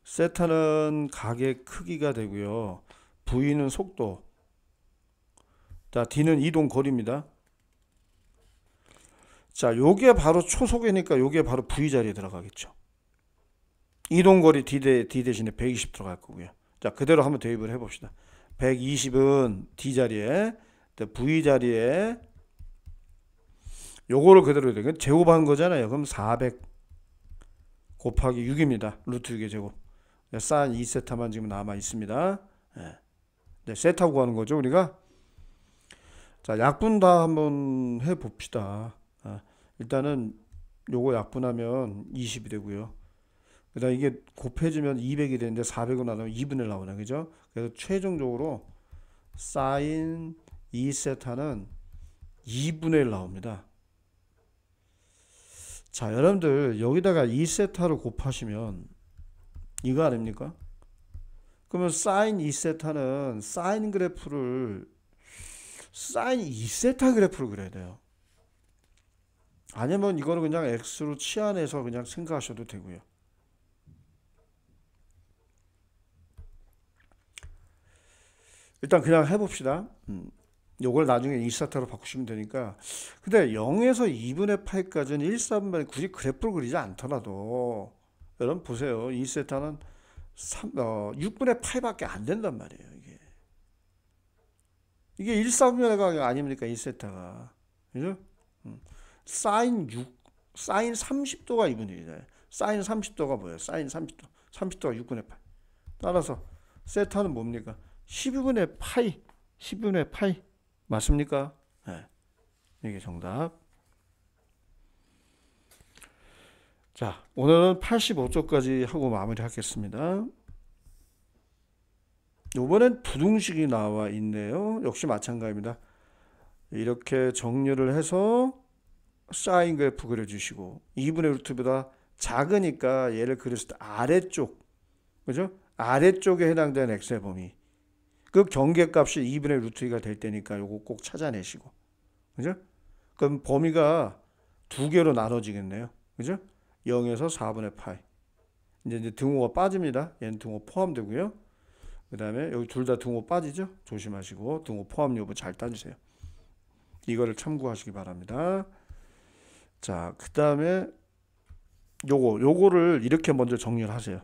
[SPEAKER 1] 세타는 각의 크기가 되고요. v는 속도. 자, d는 이동 거리입니다. 자, 요게 바로 초속이니까 요게 바로 v 자리에 들어가겠죠. 이동거리 d 대신에 120 들어갈 거고요. 자, 그대로 한번 대입을 해봅시다. 120은 d 자리에, v 자리에 요거를 그대로 해야 돼요. 제곱한 거잖아요. 그럼 400 곱하기 6입니다. 루트 6의 제곱. 사인 2세타만 지금 남아 있습니다. 네, 세타 구하는 거죠, 우리가. 자, 약분 다 한번 해 봅시다. 일단은 요거 약분하면 20이 되고요. 그다음 이게 곱해지면 200이 되는데 400은 나누면 2분의 1 나오네. 그죠? 그래서 최종적으로 사인 2세타는 2분의 1 나옵니다. 자, 여러분들 여기다가 2세타를 곱하시면 이거 아닙니까? 그러면 사인 2세타는 사인 그래프를 사인 2세타 그래프를 그려야 돼요. 아니면 이거는 그냥 x로 치환해서 그냥 생각하셔도 되고요. 일단 그냥 해봅시다. 요걸 나중에 2세타로 바꾸시면 되니까. 근데 0에서 2분의 8까지는 1, 4분의 굳이 그래프를 그리지 않더라도 여러분 보세요. 2세타는 6분의 8밖에 안 된단 말이에요. 이게 이게 1, 4분의 가격 아닙니까? 1세타가. 그죠? 사인 6, 사인 30도가 2분의 1이에요. 사인 30도가 뭐예요? 사인 30도. 30도가 6분의 8. 따라서 세타는 뭡니까? 12분의 파이. 12분의 파이. 맞습니까? 네. 이게 정답. 자, 오늘은 85쪽까지 하고 마무리하겠습니다. 이번엔 부등식이 나와 있네요. 역시 마찬가지입니다. 이렇게 정리를 해서 사인 그래프 그려주시고 2분의 루트보다 작으니까 얘를 그렸을 때 아래쪽, 그죠? 아래쪽에 해당되는 x의 범위, 그 경계값이 2분의 루트 2가 될 때니까 요거 꼭 찾아내시고, 그죠? 그럼 범위가 두 개로 나눠지겠네요. 그죠? 0에서 4분의 파이. 이제 등호가 빠집니다. 얘는 등호 포함되고요. 그 다음에 여기 둘 다 등호 빠지죠? 조심하시고 등호 포함 여부 잘 따주세요. 이거를 참고하시기 바랍니다. 자, 그 다음에 요거를 이렇게 먼저 정리를 하세요.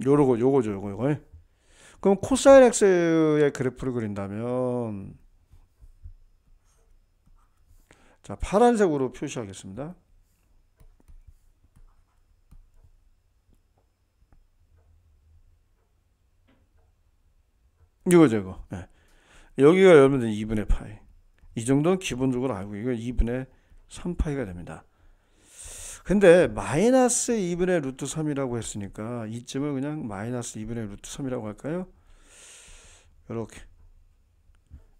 [SPEAKER 1] 요거죠. 그럼 코사인 x의 그래프를 그린다면, 자, 파란색으로 표시하겠습니다. 이거. 네. 여기가 여러분들 2분의 파이. 이 정도는 기본적으로 알고, 이거 2분의 3파이가 됩니다. 근데 마이너스 2분의 루트 3이라고 했으니까 이쯤을 그냥 마이너스 2분의 루트 3이라고 할까요? 이렇게.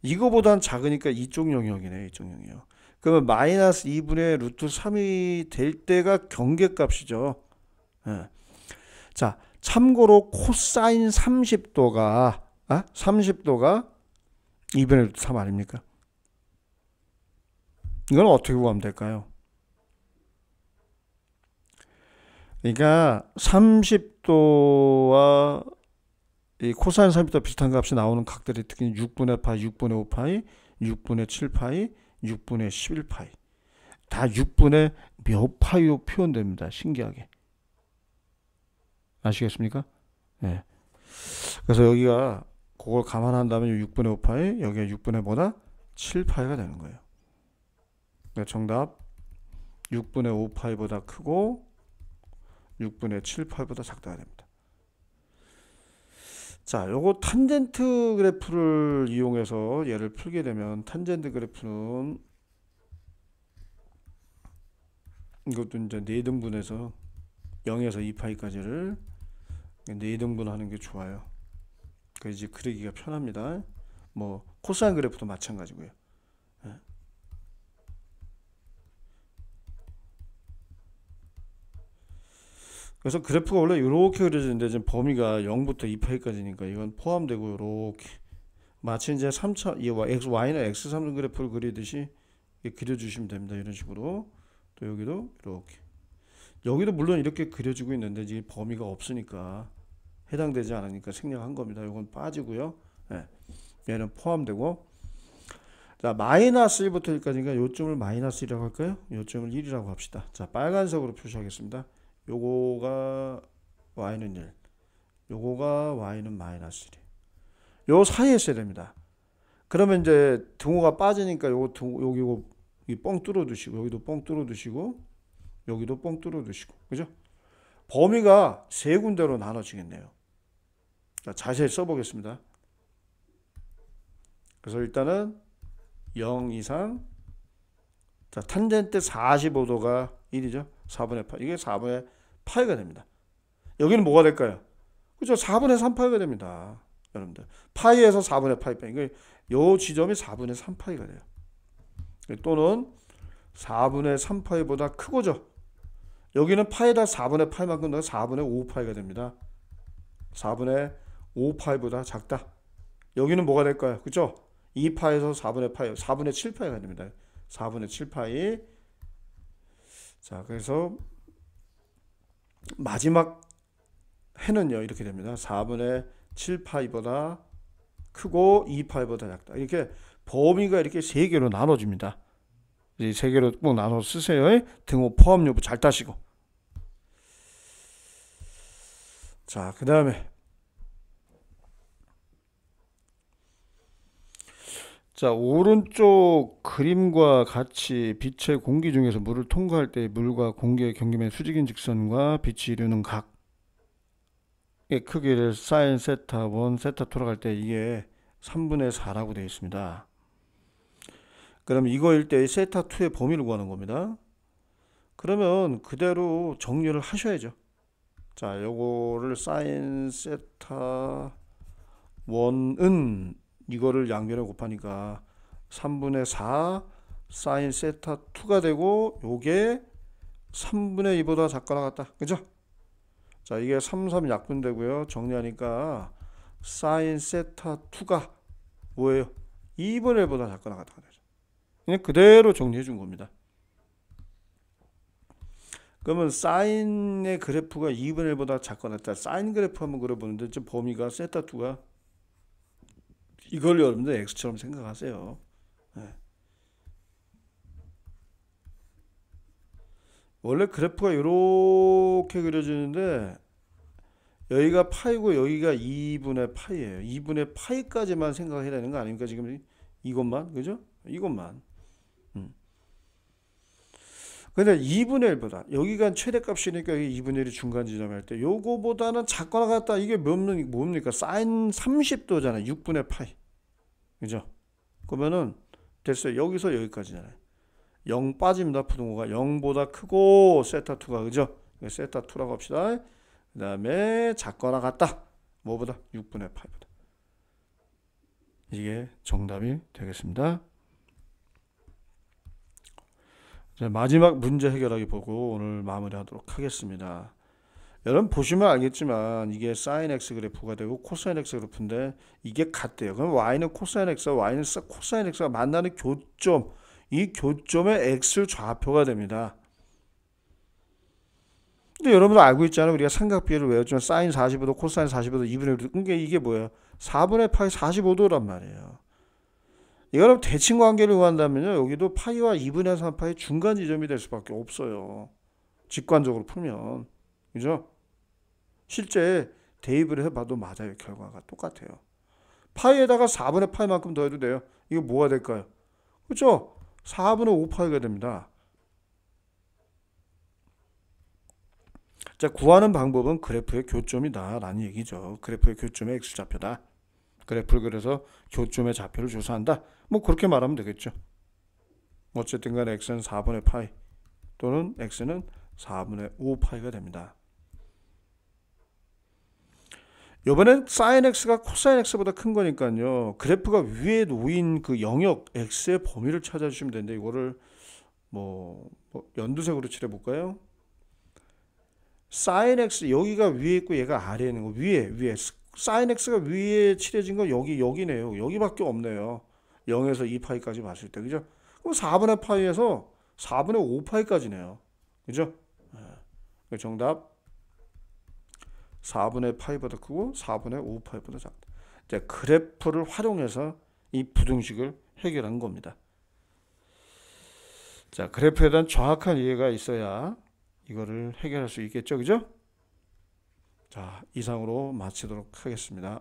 [SPEAKER 1] 이거보단 작으니까 이쪽 영역이네. 이쪽 영역. 그러면 마이너스 2분의 루트 3이 될 때가 경계값이죠. 네. 자, 참고로 코사인 30도가 2분의 루트 3 아닙니까? 이건 어떻게 구하면 될까요? 그러니까 30도와 이 코사인 30도 비슷한 값이 나오는 각들이 특히 6분의 파이, 6분의 5파이, 6분의 7파이, 6분의 11파이. 다 6분의 몇 파이로 표현됩니다. 신기하게. 아시겠습니까? 네. 그래서 여기가 그걸 감안한다면 6분의 5파이, 여기가 6분의 뭐다? 7파이가 되는 거예요. 정답 6분의 5파이보다 크고 6분의 7파이보다 작다가 됩니다. 자, 요거 탄젠트 그래프를 이용해서 얘를 풀게 되면, 탄젠트 그래프는 이것도 이제 4등분해서 0에서 2파이까지를 4등분 하는 게 좋아요. 그래서 이제 그리기가 편합니다. 뭐 코사인 그래프도 마찬가지고요. 그래서 그래프가 원래 이렇게 그려지는데 지금 범위가 0부터 2파이까지니까 이건 포함되고 이렇게 마치 이제 3차 y는 x3등 그래프를 그리듯이 그려주시면 됩니다. 이런 식으로. 또 여기도 이렇게. 여기도 물론 이렇게 그려지고 있는데 이제 범위가 없으니까 해당되지 않으니까 생략한 겁니다. 이건 빠지고요. 네. 얘는 포함되고. 자, 마이너스 1부터 1까지니까 요점을 마이너스 1이라고 할까요? 요점을 1이라고 합시다. 자, 빨간색으로 표시하겠습니다. 요거가 y는 1, 요거가 y는 마이너스 1. 요 사이에 있어야 됩니다. 그러면 이제 등호가 빠지니까 요거 여기 뻥 뚫어 두시고, 여기도 뻥 뚫어 두시고, 여기도 뻥 뚫어 두시고, 그죠? 범위가 세 군데로 나눠지겠네요. 자, 자세히 써보겠습니다. 그래서 일단은 0 이상, 자, 탄젠트 45도가 1이죠. 4분의 파이. 이게 4분의 파이가 됩니다. 여기는 뭐가 될까요? 그죠? 4분의 3파이가 됩니다. 여러분들. 파이에서 4분의 파이 빼. 요 지점이 4분의 3파이가 돼요. 또는 4분의 3파이보다 크고죠. 여기는 파이다 4분의 파이만큼 넣어 4분의 5파이가 됩니다. 4분의 5파이보다 작다. 여기는 뭐가 될까요? 그죠? 2파에서 4분의 파이, 4분의 7파이가 됩니다. 4분의 7파이. 자, 그래서 마지막 해는요, 이렇게 됩니다. 4분의 7파이보다 크고 2파이보다 작다. 이렇게 범위가 이렇게 세 개로 나눠집니다. 이 세 개로 꼭 나눠 쓰세요. 등호 포함 여부 잘 따시고. 자, 그 다음에 자, 오른쪽 그림과 같이 빛의 공기 중에서 물을 통과할 때 물과 공기의 경계면 수직인 직선과 빛이 이루는 각의 크기를 사인 세타 1, 세타 2라고 할 때 이게 3분의 4라고 되어 있습니다. 그럼 이거일 때 세타 2의 범위를 구하는 겁니다. 그러면 그대로 정리를 하셔야죠. 자, 요거를 사인 세타 1은 이거를 양변에 곱하니까 3분의 4 사인 세타 2가 되고 요게 3분의 2보다 작거나 같다. 그죠? 자, 이게 3, 3 약분되고요. 정리하니까 사인 세타 2가 뭐예요? 2분의 1보다 작거나 같다. 그냥 그대로 정리해 준 겁니다. 그러면 사인의 그래프가 2분의 1보다 작거나 같다. 사인 그래프 한번 그려보는데 지금 범위가 세타 2가 이걸 여러분들 x처럼 생각하세요. 네. 원래 그래프가 이렇게 그려지는데 여기가 파이고 여기가 2분의 파이예요. 2분의 파이까지만 생각해야 되는 거 아닙니까? 지금 이것만, 그죠? 이것만. 근데 2분의 1보다 여기가 최대값이니까 여기 2분의 1이 중간 지점 할 때 요거보다는 작거나 같다. 이게 뭡니까? 사인 30도잖아요. 6분의 파이. 그죠? 그러면은 됐어요. 여기서 여기까지잖아요. 0 빠집니다. 부등호가 0보다 크고 세타 2가 그죠? 세타 2라고 합시다. 그 다음에 작거나 같다. 뭐보다? 6분의 8보다. 이게 정답이 되겠습니다. 자, 마지막 문제 해결하기 보고 오늘 마무리하도록 하겠습니다. 여러분 보시면 알겠지만 이게 사인 x 그래프가 되고 코사인 x 그래프인데 이게 같대요. 그럼 y는 코사인 x와 y는 코사인 x가 만나는 교점, 이 교점의 x 좌표가 됩니다. 근데 여러분도 알고 있잖아요. 우리가 삼각비를 외웠지만 사인 45도, 코사인 45도, 2분의 1도. 그러니까 이게 뭐예요? 4분의 파이 45도란 말이에요. 이거는 대칭 관계를 구한다면요. 여기도 파이와 2분의 3파이 중간 지점이 될 수밖에 없어요. 직관적으로 풀면. 그죠? 실제 대입을 해봐도 맞아요. 결과가 똑같아요. 파이에다가 4분의 파이만큼 더해도 돼요. 이거 뭐가 될까요? 그렇죠? 4분의 5파이가 됩니다. 자, 구하는 방법은 그래프의 교점이다 라는 얘기죠. 그래프의 교점의 x좌표다. 그래프를 그려서 교점의 좌표를 조사한다. 뭐 그렇게 말하면 되겠죠. 어쨌든 간에 x는 4분의 파이 또는 x는 4분의 5파이가 됩니다. 이번엔 sin x가 코사인 x보다 큰 거니까요. 그래프가 위에 놓인 그 영역 x의 범위를 찾아주시면 되는데 이거를 뭐 연두색으로 칠해볼까요? sin x 여기가 위에 있고 얘가 아래에 있는 거 위에 sin x가 위에 칠해진 거 여기네요. 여기밖에 없네요. 0에서 2파이까지 봤을 때 그죠? 그럼 4분의 파이에서 4분의 5파이까지네요. 그죠? 정답 4분의 파이보다 크고 4분의 5파이보다 작다. 이제 그래프를 활용해서 이 부등식을 해결한 겁니다. 자, 그래프에 대한 정확한 이해가 있어야 이거를 해결할 수 있겠죠. 그죠? 자, 이상으로 마치도록 하겠습니다.